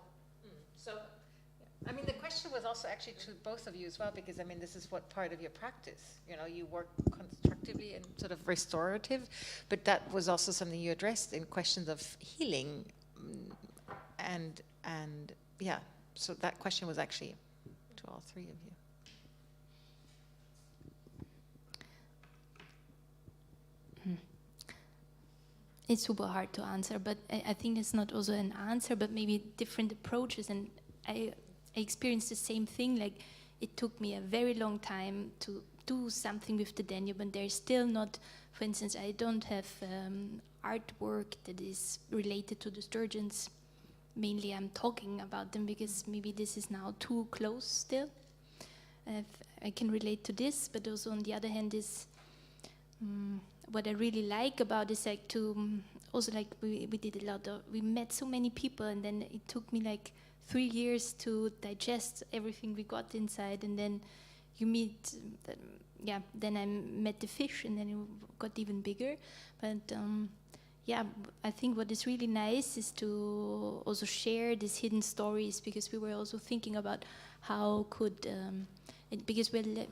I mean, the question was also actually to both of you as well, because I mean, this is what part of your practice. You know, you work constructively and sort of restorative, but that was also something you addressed in questions of healing, and yeah. So that question was actually to all three of you. It's super hard to answer, but I think it's not also an answer, but maybe different approaches. And I experienced the same thing. Like, it took me a very long time to do something with the Danube, and there's still not, for instance, I don't have artwork that is related to the Sturgeons. Mainly I'm talking about them because maybe this is now too close still. I can relate to this, but also on the other hand is what I really like about is like to also like we did a lot of, we met so many people, and then it took me like 3 years to digest everything we got inside, and then you meet then I met the fish, and then it got even bigger. But I think what is really nice is to also share these hidden stories, because we were also thinking about how could because we're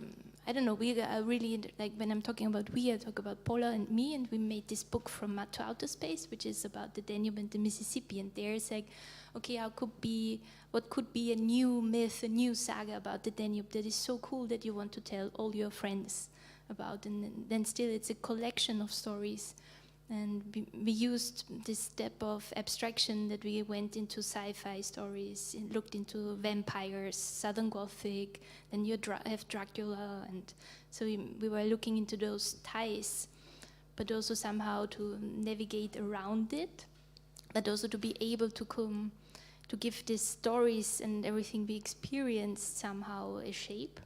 I don't know, we are really, like when I'm talking about we, I talk about Paula and me, and we made this book From Mud to Outer Space, which is about the Danube and the Mississippi, and there's like, okay, what could be a new myth, a new saga about the Danube that is so cool that you want to tell all your friends about, and then still it's a collection of stories. And we used this step of abstraction that we went into sci-fi stories, looked into vampires, Southern Gothic, then you have Dracula, and so we were looking into those ties, but also somehow to navigate around it, but also to be able to give these stories and everything we experienced somehow a shape.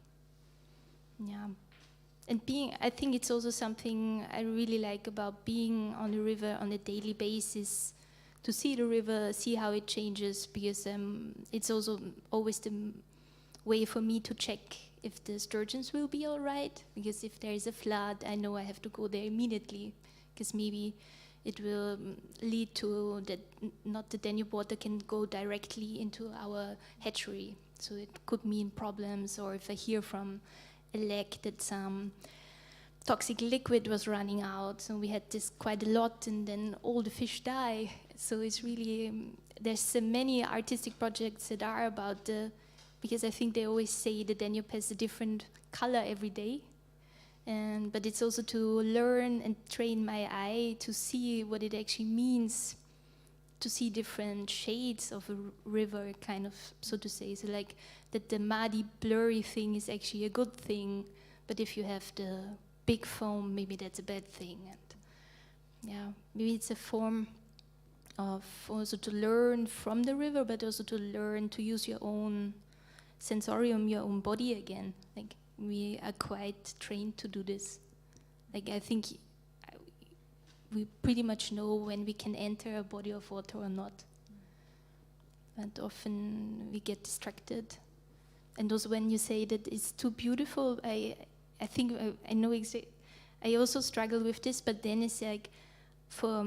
Yeah. And I think it's also something I really like about being on the river on a daily basis, to see the river, see how it changes, because it's also always the way for me to check if the sturgeons will be all right, because if there is a flood, I know I have to go there immediately, because maybe it will lead to that not the Danube water can go directly into our hatchery, so it could mean problems, or if I hear from a lake that some toxic liquid was running out, so we had this quite a lot, and then all the fish die. So it's really, there's so many artistic projects that are about because I think they always say the Danube has a different color every day, but it's also to learn and train my eye to see what it actually means to see different shades of a river, kind of, so to say. So like that the muddy, blurry thing is actually a good thing, but if you have the big foam, maybe that's a bad thing. And yeah, maybe it's a form of also to learn from the river, but also to learn to use your own sensorium, your own body again. Like we are quite trained to do this. Like I think we pretty much know when we can enter a body of water or not. And often we get distracted. And also when you say that it's too beautiful, I think I know exactly. I also struggle with this, but then it's like for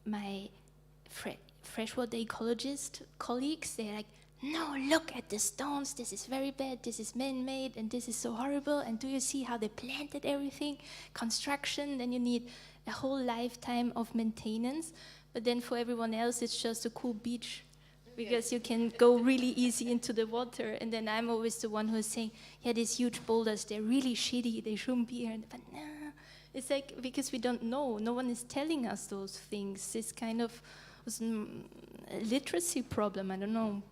my freshwater ecologist colleagues, they're like, no, look at the stones, this is very bad, this is man-made, and this is so horrible, and do you see how they planted everything? Construction, then you need a whole lifetime of maintenance, but then for everyone else, it's just a cool beach, because you can go really easy into the water, and then I'm always the one who's saying, yeah, these huge boulders, they're really shitty, they shouldn't be here, but no, it's like, because we don't know, no one is telling us those things. This kind of literacy problem, I don't know,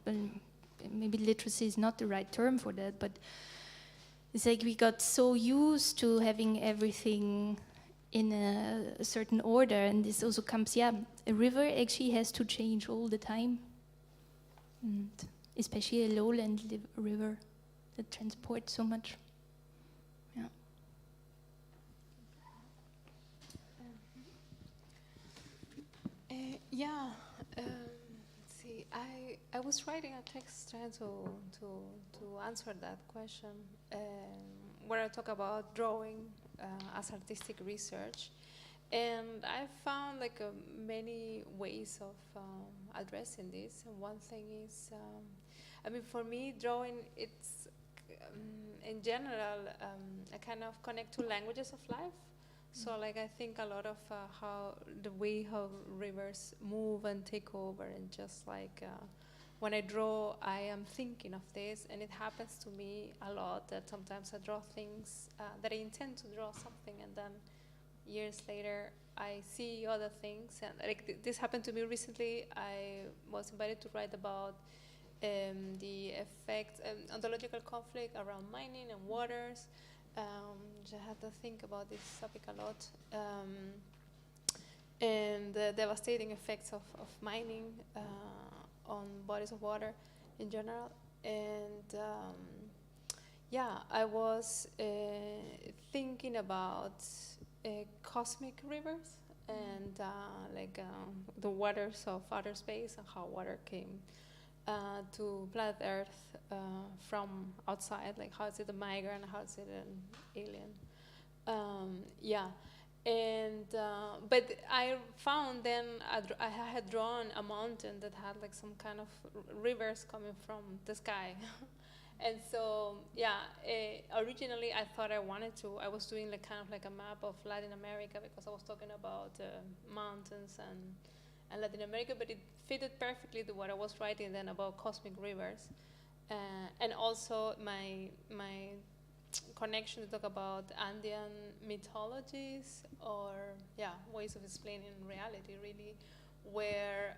maybe literacy is not the right term for that, but it's like we got so used to having everything in a certain order, and this also comes, yeah, a river actually has to change all the time, and especially a lowland river that transports so much. Let's see. I was writing a text trying to answer that question, where I talk about drawing as artistic research, and I found like many ways of addressing this. And one thing is, I mean, for me, drawing, it's in general I kind of connect to languages of life. So like I think a lot of how rivers move and take over, and just like when I draw, I am thinking of this, and it happens to me a lot that sometimes I draw things that I intend to draw something, and then years later I see other things. And like this happened to me recently. I was invited to write about the effects, ontological conflict around mining and waters. I had to think about this topic a lot, and the devastating effects of mining on bodies of water in general. And yeah, I was thinking about cosmic rivers and the waters of outer space, and how water came to planet Earth from outside, like how is it a migrant, how is it an alien? But I found then I had drawn a mountain that had like some kind of rivers coming from the sky. And so, originally I thought I was doing like kind of like a map of Latin America, because I was talking about mountains and Latin America, but it fitted perfectly to what I was writing then about cosmic rivers. And also my connection to talk about Andean mythologies, or ways of explaining reality, really, where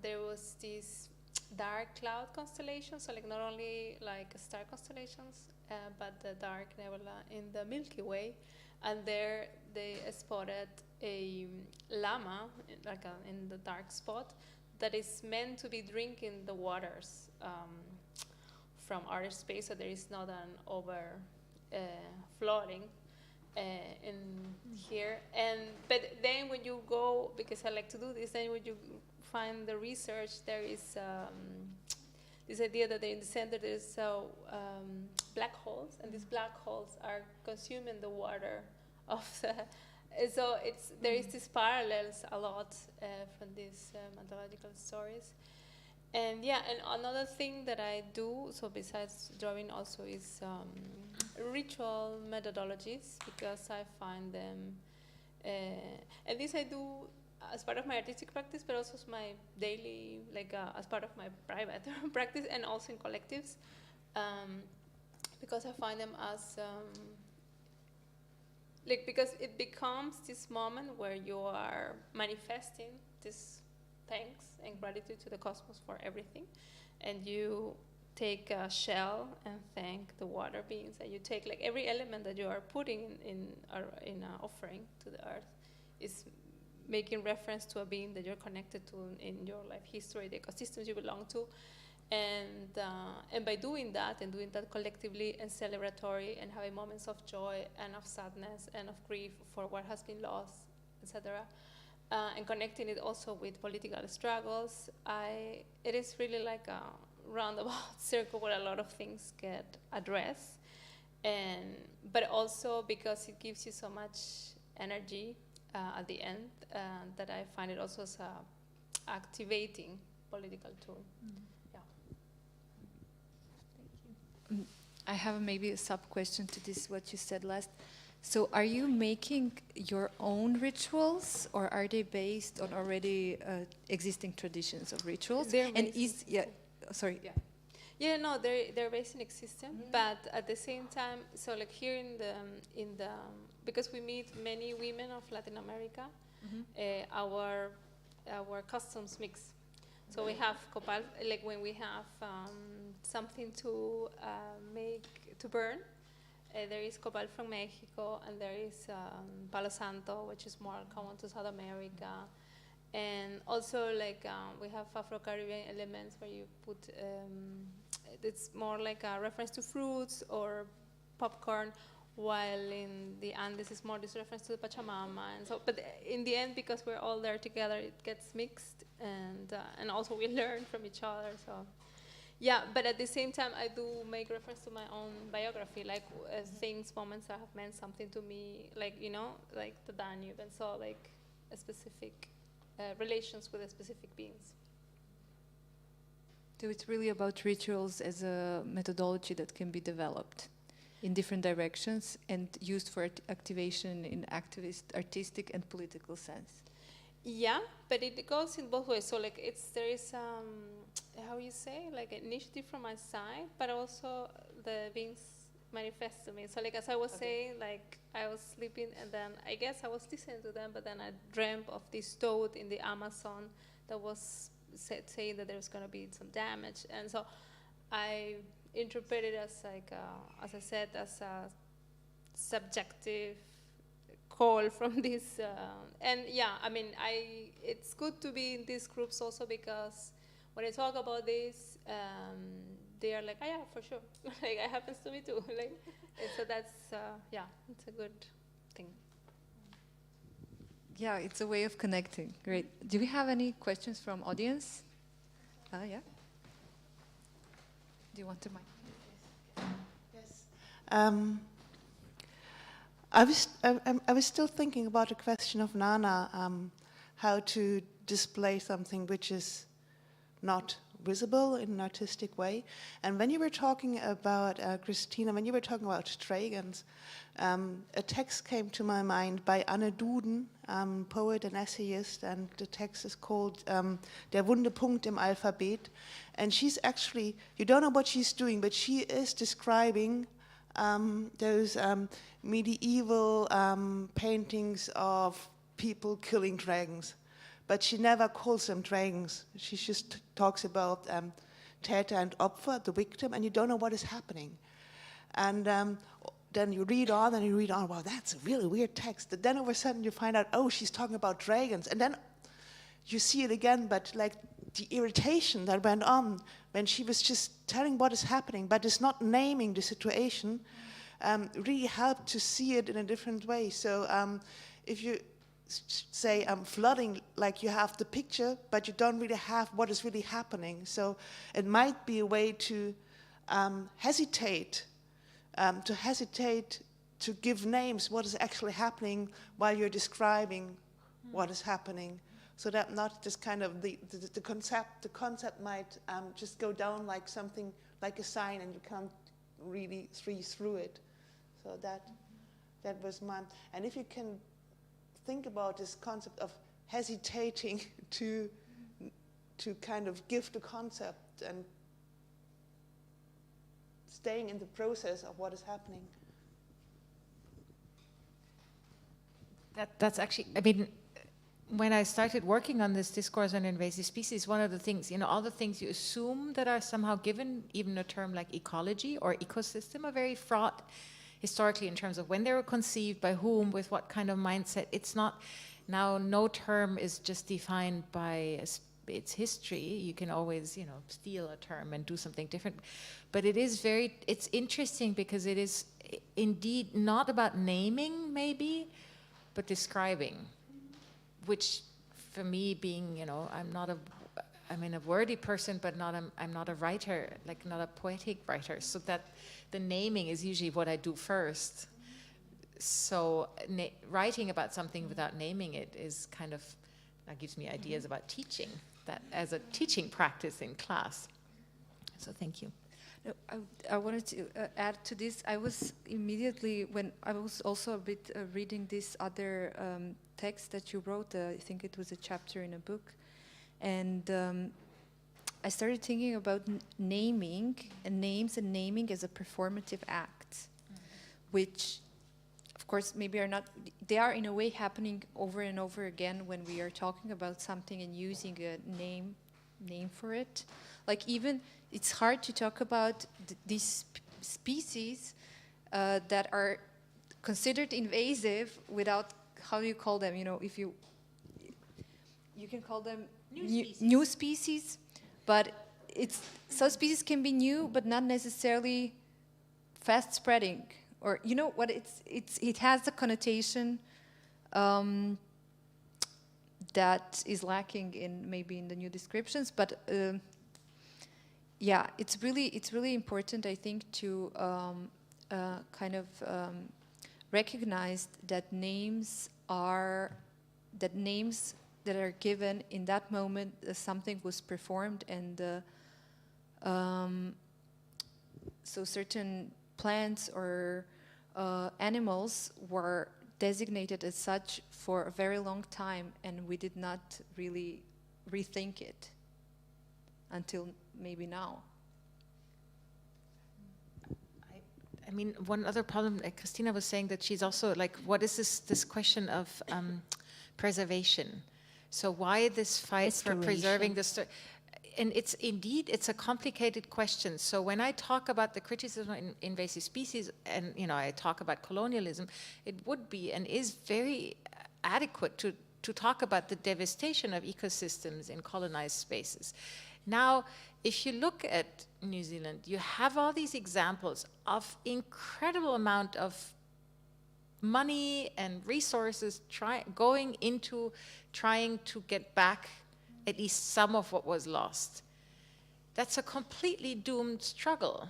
there was this dark cloud constellation, so like not only like star constellations, but the dark nebula in the Milky Way, and there they spotted a llama, like in the dark spot, that is meant to be drinking the waters from outer space, so there is not an flooding in here. But then when you go, because I like to do this, then when you find the research, there is this idea that in the center there's black holes, and these black holes are consuming the water of the. So there is these parallels a lot from these mythological stories. And and another thing that I do, so besides drawing, also is ritual methodologies, because I find them, and this I do as part of my artistic practice, but also as my daily, as part of my private practice, and also in collectives, because I find them as like, because it becomes this moment where you are manifesting this thanks and gratitude to the cosmos for everything, and you take a shell and thank the water beings, and you take like every element that you are putting in an offering to the earth is making reference to a being that you're connected to in your life history, the ecosystems you belong to, and by doing that collectively and celebratory and having moments of joy and of sadness and of grief for what has been lost, etc. And connecting it also with political struggles, it is really like a roundabout circle where a lot of things get addressed, but also because it gives you so much energy at the end that I find it also as a activating political tool. Yeah. Thank you. I have maybe a sub-question to this, what you said last. So are you making your own rituals, or are they based on already existing traditions of rituals? They're and is, yeah, sorry. Yeah. Yeah, no, they're based in existence, but at the same time, so like here in the because we meet many women of Latin America, our customs mix. So we have copal, like when we have something to burn. There is copal from Mexico, and there is Palo Santo, which is more common to South America. And also, like, we have Afro-Caribbean elements where you put, it's more like a reference to fruits or popcorn, while in the Andes it's more this reference to the Pachamama. And so, but in the end, because we're all there together, it gets mixed, and also we learn from each other, so. Yeah, but at the same time, I do make reference to my own biography, like things, moments that have meant something to me, like, you know, like the Danube, and so like a specific relations with a specific beings. So it's really about rituals as a methodology that can be developed in different directions and used for activation in activist, artistic, and political sense. Yeah, but it goes in both ways. So like there is how you say, like an initiative from my side, but also the beings manifest to me. So like as I was saying, like I was sleeping, and then I guess I was listening to them, but then I dreamt of this toad in the Amazon that was saying that there was going to be some damage, and so I interpreted it as like as I said, as a subjective call from this, and yeah, I mean, it's good to be in these groups also, because when I talk about this, they are like, oh yeah, for sure, like it happens to me too, like, and so that's yeah, it's a good thing. Yeah, it's a way of connecting. Great. Do we have any questions from audience? Yeah. Do you want to mic? Yes. I was still thinking about the question of Nanna, how to display something which is not visible in an artistic way. And when you were talking about, Christina, when you were talking about dragons, a text came to my mind by Anne Duden, poet and essayist, and the text is called Der wunde Punkt im Alphabet. And she's actually, you don't know what she's doing, but she is describing those medieval paintings of people killing dragons. But she never calls them dragons. She just talks about Täter and Opfer, the victim, and you don't know what is happening. And then you read on and you read on, wow, that's a really weird text. And then all of a sudden you find out, oh, she's talking about dragons. And then you see it again, but like the irritation that went on when she was just telling what is happening, but is not naming the situation, really helped to see it in a different way. So if you say flooding, like you have the picture, but you don't really have what is really happening. So it might be a way to hesitate to give names what is actually happening while you're describing what is happening. So that not just kind of the concept might just go down like something, like a sign, and you can't really see through it. So that was mine. And if you can think about this concept of hesitating to kind of give the concept and staying in the process of what is happening. That's actually, I mean, when I started working on this discourse on invasive species, one of the things, you know, all the things you assume that are somehow given, even a term like ecology or ecosystem, are very fraught historically in terms of when they were conceived, by whom, with what kind of mindset. It's not, now no term is just defined by its history. You can always, you know, steal a term and do something different. But it is very, it's interesting because it is indeed not about naming maybe, but describing, which for me being, you know, I mean, a wordy person, but I'm not a writer, like not a poetic writer. So that the naming is usually what I do first. So writing about something without naming it is kind of, that gives me ideas about teaching, that as a teaching practice in class. So thank you. No, I wanted to add to this. I was immediately, when I was also a bit reading this other text that you wrote, I think it was a chapter in a book, and I started thinking about naming and names and naming as a performative act, which of course maybe are not, they are in a way happening over and over again when we are talking about something and using a name for it. Like even, it's hard to talk about these species that are considered invasive without, how do you call them? You know, if you can call them new species, but some species can be new, but not necessarily fast spreading. Or you know what? It has the connotation that is lacking in maybe in the new descriptions, but. Yeah, it's really important, I think, to kind of recognize that names that are given in that moment, something was performed, and so certain plants or animals were designated as such for a very long time, and we did not really rethink it until maybe now. I mean, one other problem, Christina was saying that she's also like, what is this question of preservation? So why this fight for preserving the and it's indeed, it's a complicated question. So when I talk about the criticism of invasive species, and you know, I talk about colonialism, it would be and is very adequate to talk about the devastation of ecosystems in colonized spaces. Now, if you look at New Zealand, you have all these examples of incredible amount of money and resources going into trying to get back at least some of what was lost. That's a completely doomed struggle.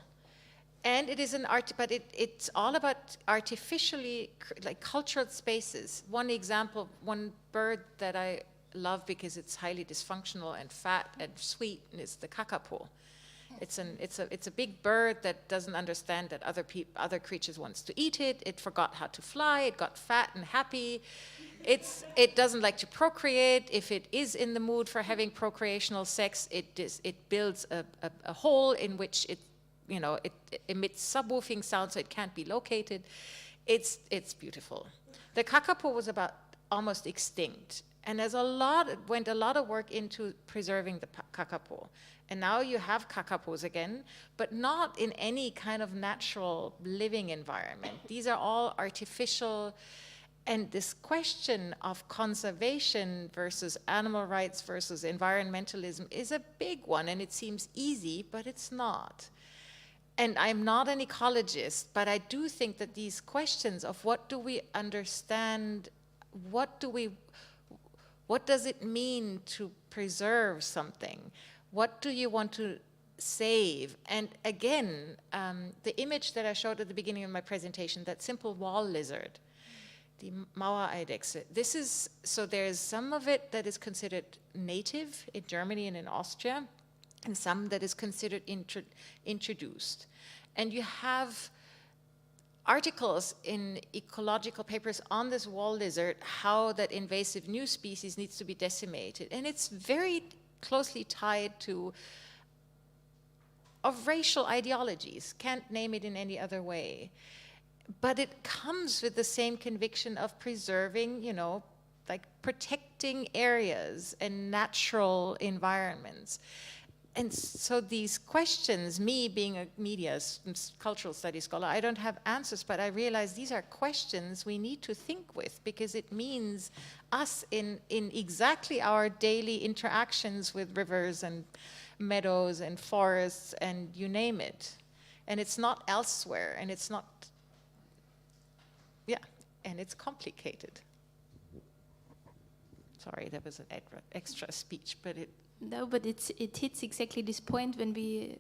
And it is an art, but it's all about artificially, like cultural spaces. One example, one bird that I love because it's highly dysfunctional and fat and sweet, and it's the kakapo. It's a big bird that doesn't understand that other creatures wants to eat it. It forgot how to fly. It got fat and happy. It doesn't like to procreate. If it is in the mood for having procreational sex, it builds a hole in which it emits subwoofing sound, so it can't be located. It's beautiful. The kakapo was about almost extinct. And there's went a lot of work into preserving the kakapo. And now you have kakapos again, but not in any kind of natural living environment. These are all artificial. And this question of conservation versus animal rights versus environmentalism is a big one, and it seems easy, but it's not. And I'm not an ecologist, but I do think that these questions of what do we understand, what does it mean to preserve something? What do you want to save? And again, the image that I showed at the beginning of my presentation, that simple wall lizard, the Mauer Eidechse. So there's some of it that is considered native in Germany and in Austria, and some that is considered introduced. And you have articles in ecological papers on this wall lizard, how that invasive new species needs to be decimated. And it's very closely tied to of racial ideologies, can't name it in any other way. but it comes with the same conviction of preserving, you know, like protecting areas and natural environments. And so these questions, me being a media cultural studies scholar, I don't have answers, but I realize these are questions we need to think with, because it means us in exactly our daily interactions with rivers and meadows and forests and you name it. And it's not elsewhere, and it's not, yeah, and it's complicated. Sorry, that was an extra speech, but it... No, but it hits exactly this point when we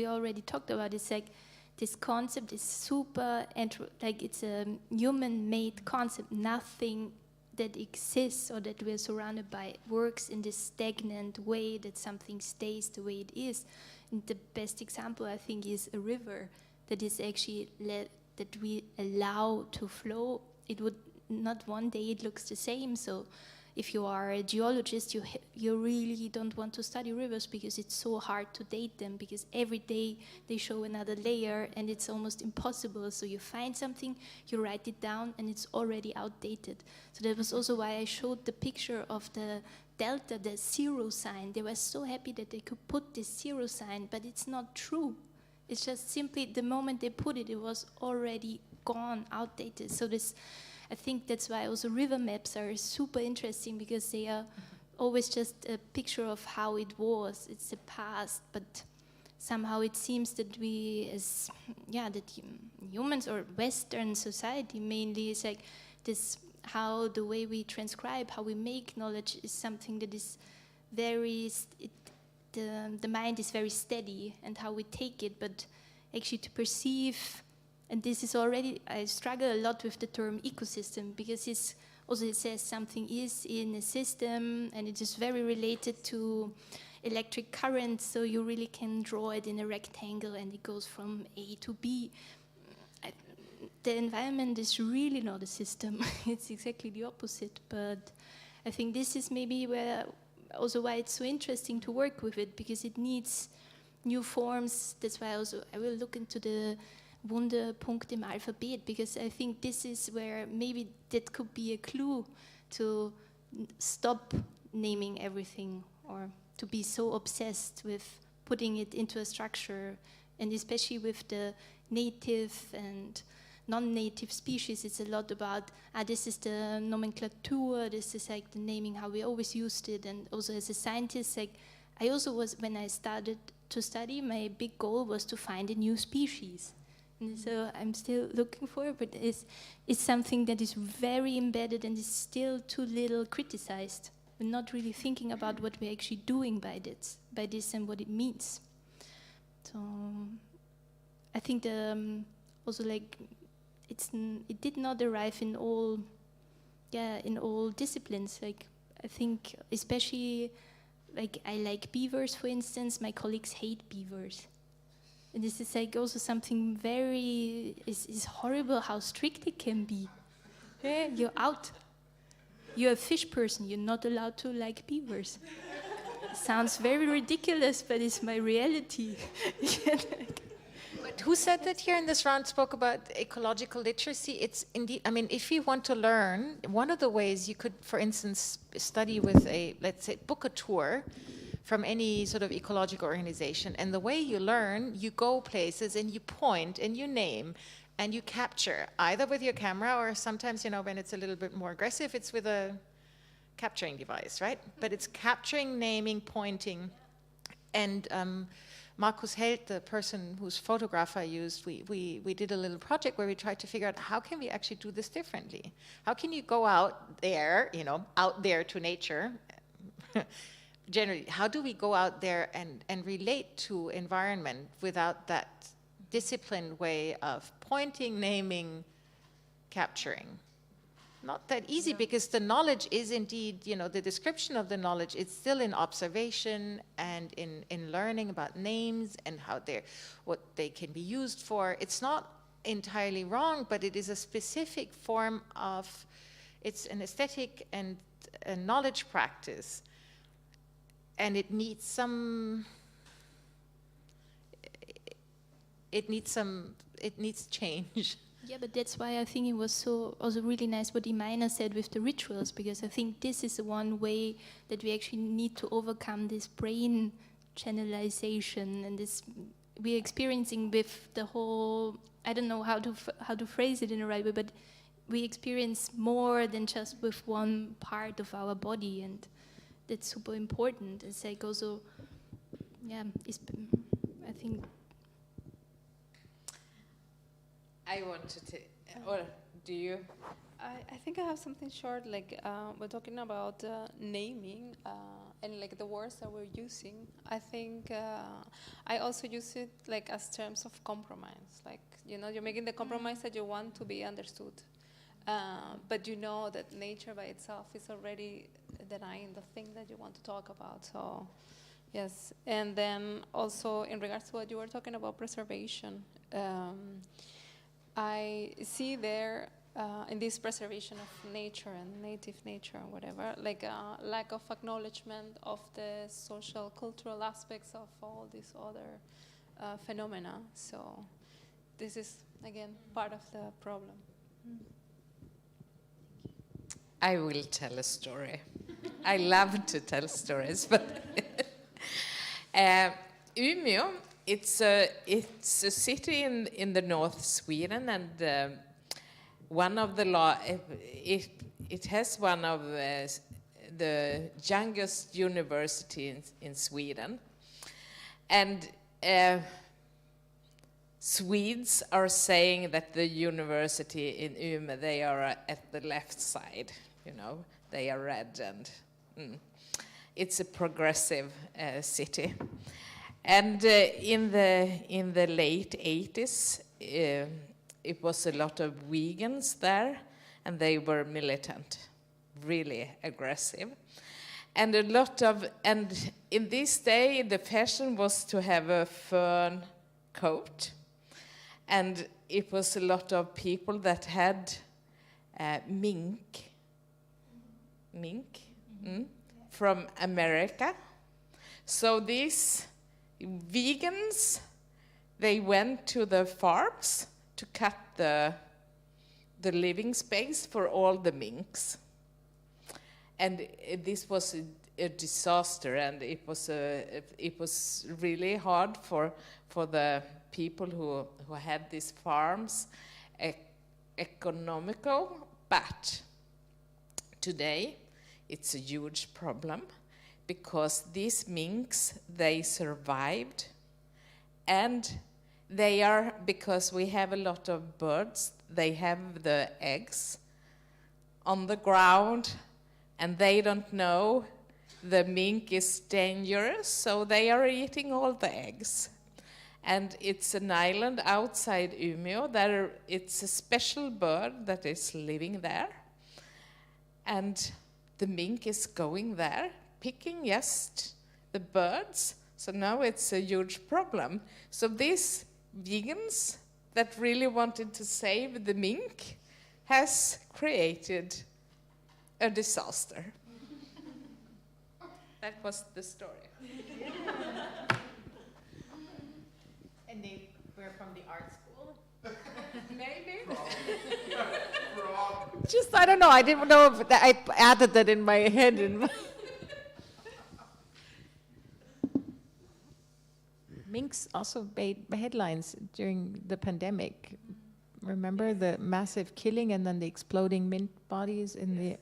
already talked about. It's like this concept is super, like it's a human-made concept. Nothing that exists or that we're surrounded by works in this stagnant way that something stays the way it is. And the best example, I think, is a river that is actually that we allow to flow. It would not one day it looks the same. So if you are a geologist, you really don't want to study rivers because it's so hard to date them, because every day they show another layer and it's almost impossible. So you find something, you write it down, and it's already outdated. So that was also why I showed the picture of the delta, the zero sign. They were so happy that they could put this zero sign, but it's not true. It's just simply the moment they put it, it was already gone, outdated. So this, I think that's why also river maps are super interesting, because they are always just a picture of how it was. It's the past, but somehow it seems that we, as humans or Western society mainly, is like this. How the way we transcribe, how we make knowledge is something that is very. The mind is very steady, and how we take it, but actually to perceive. And this is already, I struggle a lot with the term ecosystem, because it says something is in a system, and it is very related to electric current, so you really can draw it in a rectangle and it goes from A to B. The environment is really not a system. It's exactly the opposite, but I think this is maybe where also why it's so interesting to work with it, because it needs new forms. That's why also I will look into the Wunderpunkt im Alphabet, because I think this is where maybe that could be a clue to stop naming everything, or to be so obsessed with putting it into a structure, and especially with the native and non-native species. It's a lot about, this is the nomenclature, this is like the naming, how we always used it. And also as a scientist, like I also was, when I started to study, my big goal was to find a new species. And so I'm still looking for it, but it's something that is very embedded and is still too little criticized. We're not really thinking about what we're actually doing by this and what it means. So I think also like it did not arrive in all disciplines. Like I think especially like I like beavers, for instance. My colleagues hate beavers. And this is like also something very, is horrible how strict it can be. Yeah, you're out. You're a fish person, you're not allowed to like beavers. Sounds very ridiculous, but it's my reality. But who said that here in this round spoke about ecological literacy? It's indeed, I mean, if you want to learn, one of the ways you could, for instance, study with let's say, book a tour from any sort of ecological organization. And the way you learn, you go places and you point and you name and you capture, either with your camera or sometimes, you know, when it's a little bit more aggressive, it's with a capturing device, right? But it's capturing, naming, pointing. And Markus Held, the person whose photograph I used, we did a little project where we tried to figure out how can we actually do this differently? How can you go out there, you know, out there to nature, generally, how do we go out there and relate to environment without that disciplined way of pointing, naming, capturing? Not that easy, because the knowledge is indeed, you know, the description of the knowledge, it's still in observation and in learning about names and what they can be used for. It's not entirely wrong, but it is a specific form of, it's an aesthetic and a knowledge practice. And it needs some, it needs change. Yeah, but that's why I think it was so also really nice what Imayna said with the rituals, because I think this is the one way that we actually need to overcome this brain channelization and this we're experiencing with the whole, I don't know how to phrase it in the right way, but we experience more than just with one part of our body, and that's super important. It's like also, yeah, I think. I want to take, or do you? I think I have something short, like we're talking about naming and like the words that we're using. I think I also use it like as terms of compromise. Like, you know, you're making the compromise that you want to be understood. But you know that nature by itself is already denying the thing that you want to talk about. So, yes. And then also in regards to what you were talking about preservation, I see there in this preservation of nature and native nature and whatever, like a lack of acknowledgement of the social, cultural aspects of all these other phenomena. So this is, again, part of the problem. I will tell a story. I love to tell stories, but Umeå, it's a city in the North Sweden, and one of the it has one of the youngest universities in Sweden, and Swedes are saying that the university in Umeå, they are at the left side, you know, they are red, and it's a progressive city. And in the late 80s, it was a lot of vegans there, and they were militant, really aggressive. And and in this day, the fashion was to have a fur coat. And it was a lot of people that had mink from America. So these vegans, they went to the farms to cut the living space for all the minks. And this was a disaster, and it was really hard for the people who had these farms, economical, but today it's a huge problem because these minks, they survived, and they are, because we have a lot of birds, they have the eggs on the ground, and they don't know the mink is dangerous, so they are eating all the eggs. And it's an island outside Umeå. It's a special bird that is living there. And the mink is going there, picking just the birds. So now it's a huge problem. So these vegans that really wanted to save the mink has created a disaster. That was the story. And they were from the art school? Maybe. Just, I don't know. I didn't know if I added that in my head. Minks also made headlines during the pandemic. Remember the massive killing and then the exploding mint bodies in the... In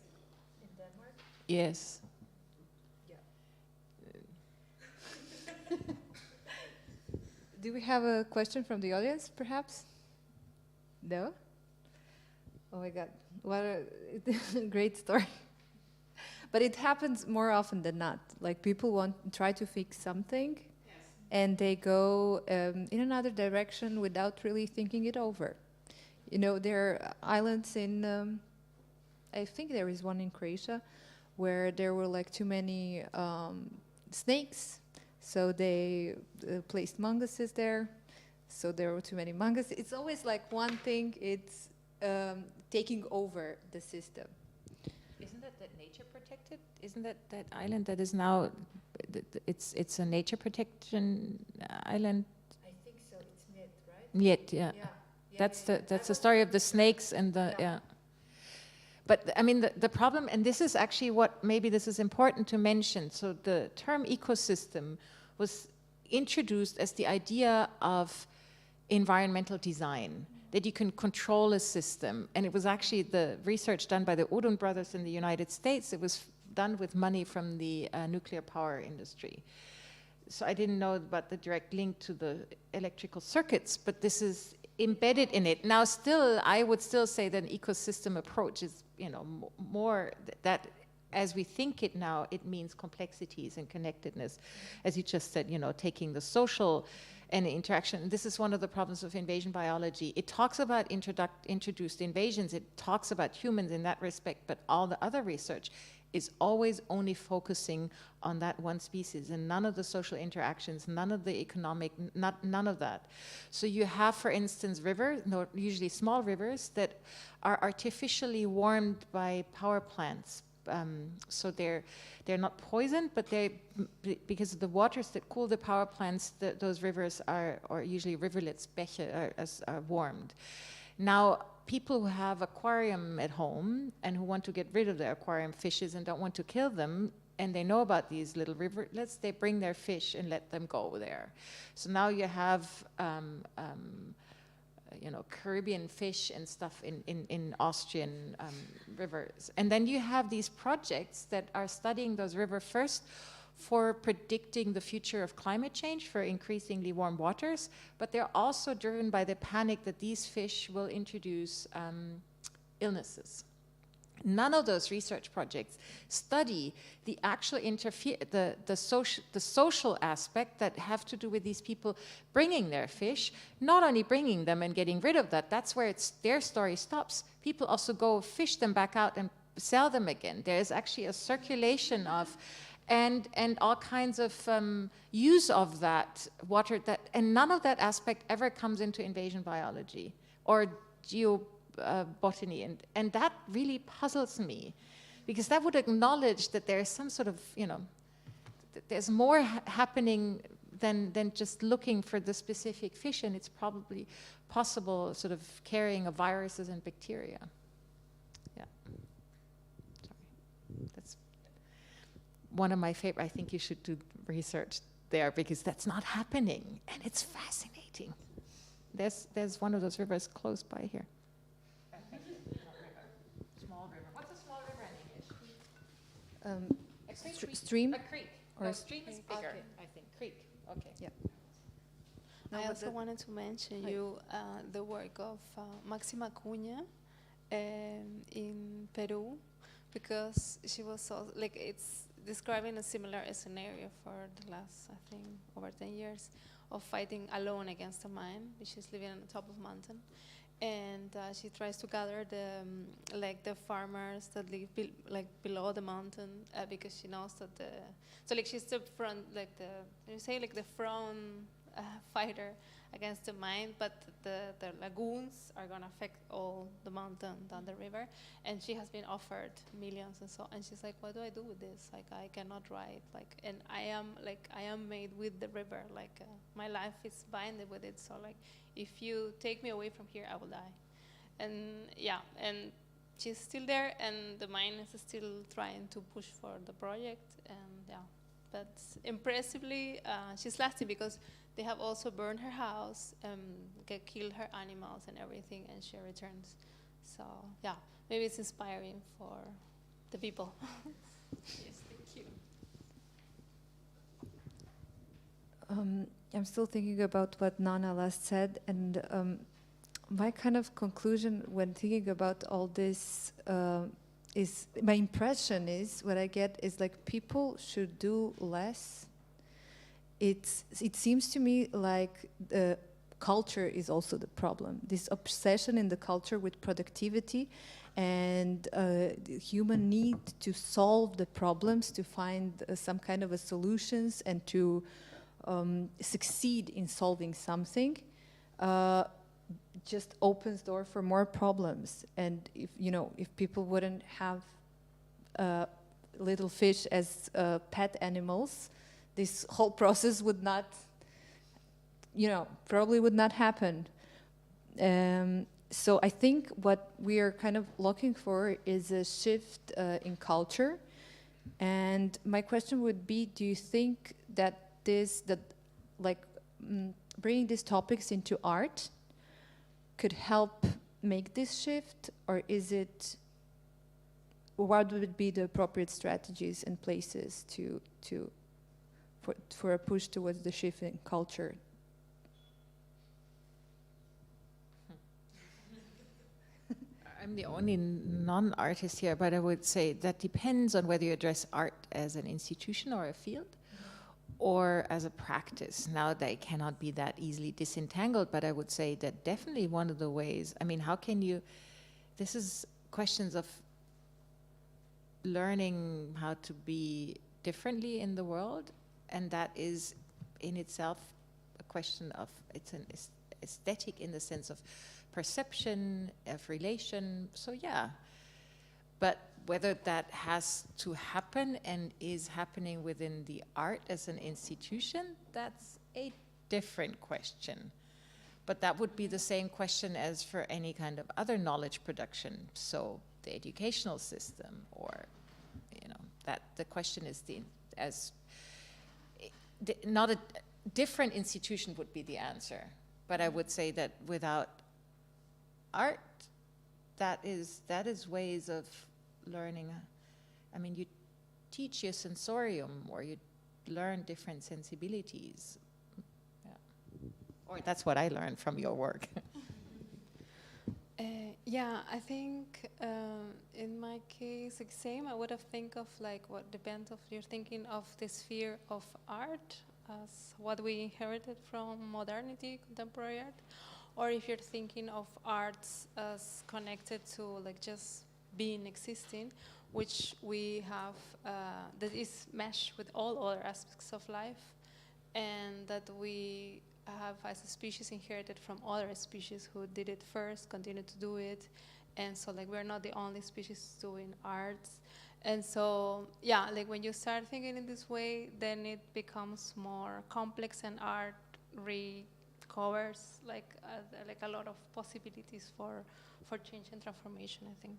Denmark? Yes. Do we have a question from the audience, perhaps? No? Oh my God, what a great story. But it happens more often than not. Like people try to fix something, and they go in another direction without really thinking it over. You know, there are islands in, I think there is one in Croatia, where there were like too many snakes. So they placed mongooses there. So there were too many mongooses. It's always like one thing, it's taking over the system. Isn't that nature protected? Isn't that island that is now, it's a nature protection island? I think so, it's myth, right? Yet, yeah. That's the story of the snakes and the But I mean, the problem, and this is actually what maybe this is important to mention. So the term ecosystem was introduced as the idea of environmental design, that you can control a system. And it was actually the research done by the Odum brothers in the United States. It was done with money from the nuclear power industry. So I didn't know about the direct link to the electrical circuits, but this is embedded in it. Now still, I would still say that an ecosystem approach is, you know, more that as we think it now, it means complexities and connectedness. As you just said, you know, taking the social and the interaction. And this is one of the problems of invasion biology. It talks about introduced invasions. It talks about humans in that respect, but all the other research is always only focusing on that one species and none of the social interactions, none of the economic, none of that. So you have, for instance, rivers, usually small rivers, that are artificially warmed by power plants. So they're not poisoned, but because of the waters that cool the power plants, those rivers are, or usually rivulets, Bäche, are warmed. Now, people who have aquarium at home and who want to get rid of their aquarium fishes and don't want to kill them, and they know about these little rivulets, they bring their fish and let them go there. So now you have, you know, Caribbean fish and stuff in Austrian rivers. And then you have these projects that are studying those rivers first for predicting the future of climate change, for increasingly warm waters, but they're also driven by the panic that these fish will introduce illnesses. None of those research projects study the actual the social aspect that have to do with these people bringing their fish, not only bringing them and getting rid of that, that's where their story stops. People also go fish them back out and sell them again. There is actually a circulation of and all kinds of use of that water, and none of that aspect ever comes into invasion biology or geobotany, and that really puzzles me, because that would acknowledge that there is some sort of, you know, there's more happening than just looking for the specific fish, and it's probably possible sort of carrying of viruses and bacteria. Yeah. Sorry. That's one of my favorite. I think you should do research there, because that's not happening, and it's fascinating. There's one of those rivers close by here. Small river. What's a small river in English? Stream? A creek. Or a stream is bigger, okay. I think. Creek. Okay. Yeah. I also wanted to mention the work of Máxima Acuña in Peru, because she was so, like, it's describing a similar scenario for the last, I think, over 10 years of fighting alone against a mine. She's living on the top of a mountain, and she tries to gather the farmers that live below the mountain, because she knows that she's the front, the front fighter against the mine, but the lagoons are going to affect all the mountain down the river, and she has been offered millions and so, and she's like, what do I do with this? Like, I cannot write, and I am made with the river, my life is binded with it, so if you take me away from here, I will die. And and she's still there, and the mine is still trying to push for the project, and but impressively, she's lasting, because they have also burned her house, killed her animals and everything, and she returns. So maybe it's inspiring for the people. Yes, thank you. I'm still thinking about what Nanna last said, and my kind of conclusion when thinking about all this is, my impression is, what I get is people should do less. It seems to me like the culture is also the problem. This obsession in the culture with productivity and the human need to solve the problems, to find some kind of a solutions and to succeed in solving something, just opens door for more problems. And if people wouldn't have little fish as pet animals, this whole process would not, probably would not happen. So I think what we are kind of looking for is a shift in culture. And my question would be, do you think that bringing these topics into art could help make this shift, or what would be the appropriate strategies and places for a push towards the shift in culture? I'm the only non-artist here, but I would say that depends on whether you address art as an institution or a field, or as a practice. Now they cannot be that easily disentangled, but I would say that definitely one of the ways, I mean, how can you, this is questions of learning how to be differently in the world, and that is in itself a question of, it's an aesthetic in the sense of perception, of relation, so yeah. But whether that has to happen and is happening within the art as an institution, that's a different question. But that would be the same question as for any kind of other knowledge production. So the educational system, or, you know, that the question is not a different institution would be the answer. But I would say that without art, that is ways of learning. I mean, you teach your sensorium, or you learn different sensibilities. Yeah. Or that's what I learned from your work. Yeah, I think in my case, like same, I would have think of like what depends of you're thinking of the sphere of art as what we inherited from modernity, contemporary art, or if you're thinking of arts as connected to like just being existing, which we have, that is meshed with all other aspects of life, and that we have as a species inherited from other species who did it first, continue to do it, and so like we're not the only species doing arts. And so yeah, like when you start thinking in this way, then it becomes more complex, and art recovers like a lot of possibilities for change and transformation, I think.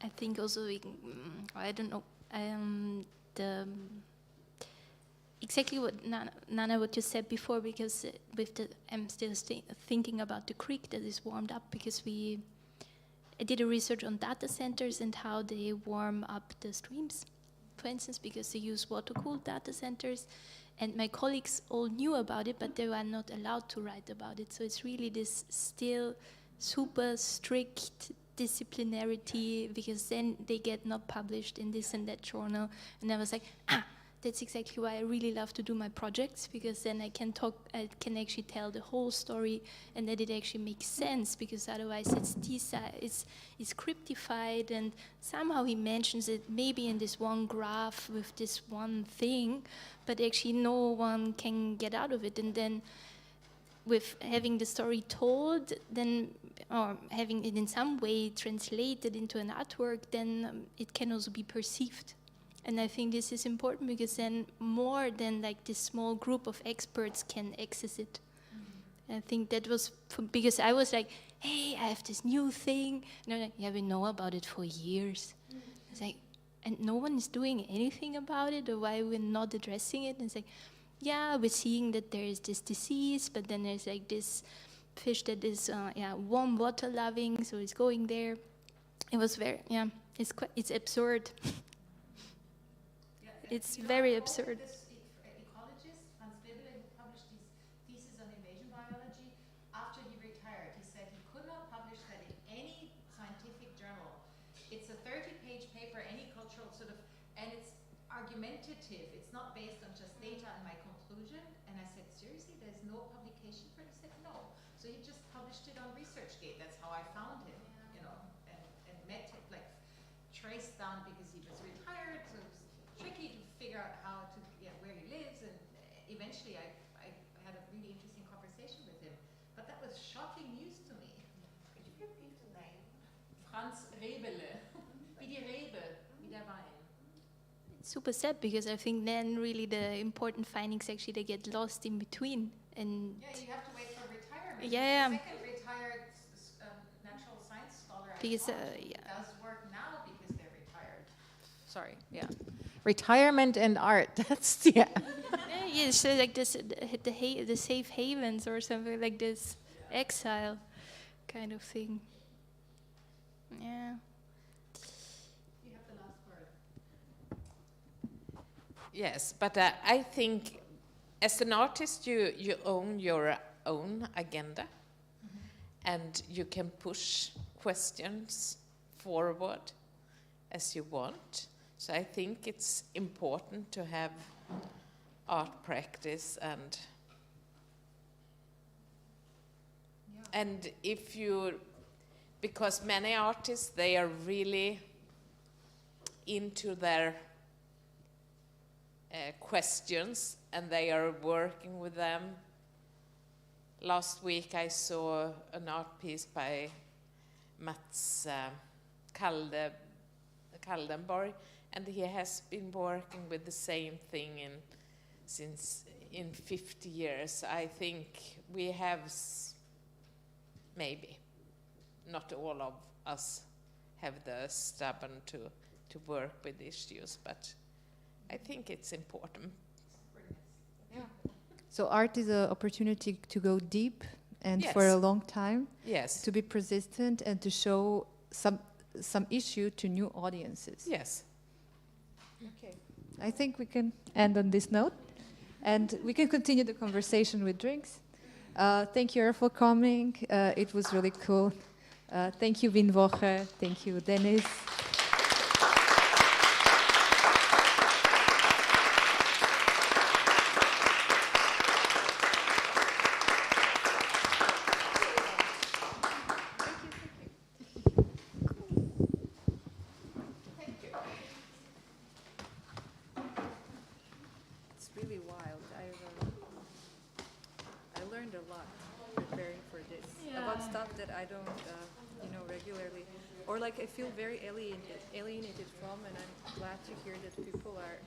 I think also we can, I don't know, exactly what Nanna, what you said before, because I'm still thinking about the creek that is warmed up, because I did a research on data centers and how they warm up the streams, for instance, because they use water-cooled data centers, and my colleagues all knew about it, but they were not allowed to write about it. So it's really this still super strict disciplinarity, because then they get not published in this and that journal. And I was like, that's exactly why I really love to do my projects, because then I can actually tell the whole story, and that it actually makes sense, because otherwise it's cryptified, and somehow he mentions it maybe in this one graph with this one thing, but actually no one can get out of it. And then with having the story told, then, or having it in some way translated into an artwork, then it can also be perceived. And I think this is important, because then more than like this small group of experts can access it. Mm-hmm. I think that was, because I was like, hey, I have this new thing. And they're like, yeah, we know about it for years. Mm-hmm. It's like, and no one is doing anything about it, or why we're not addressing it? And it's like, yeah, we're seeing that there is this disease, but then there's like this fish that is warm water loving, so it's going there. It was very, it's absurd. It's very absurd. Ecologist, who published his thesis on invasion biology, after he retired, he said he could not publish that in any scientific journal. It's a 30-page paper, any cultural sort of, and it's argumentative. It's not based on just data and my conclusion. And I said, seriously, there's no publication for it? He said, no. So he just published it on ResearchGate. That's how I found him, you know, and met him, like traced down, because he was retired, so it was tricky to figure out how to, where he lives, and eventually I had a really interesting conversation with him. But that was shocking news to me. Could you repeat the name? Franz Rebele. Wie die Rebe, wie der Wein. super sad because I think then really the important findings actually they get lost in between. And yeah, you have to wait for retirement. Yeah. The second retired natural science scholar I Because, taught yeah. does work now because they're retired. Sorry, yeah. Retirement and art. That's yeah. Yeah, so like this, the safe havens or something like this, exile kind of thing. Yeah. You have the last word. Yes, but I think as an artist, you own your own agenda, and you can push questions forward as you want. So I think it's important to have art practice and if you, because many artists, they are really into their questions and they are working with them. Last week I saw an art piece by Mats Kaldenborg, and he has been working with the same thing since 50 years. I think we have maybe not all of us have the stubborn to work with issues, but I think it's important. Yeah. So art is an opportunity to go deep and Yes. for a long time. Yes. To be persistent and to show some issue to new audiences. Yes. Okay. I think we can end on this note, and we can continue the conversation with drinks. Thank you all for coming. It was really cool. Thank you, Winwoche. Thank you, Dennis. It's really wild. I learned a lot preparing for this about stuff that I don't, regularly, or like I feel very alienated from, and I'm glad to hear that people are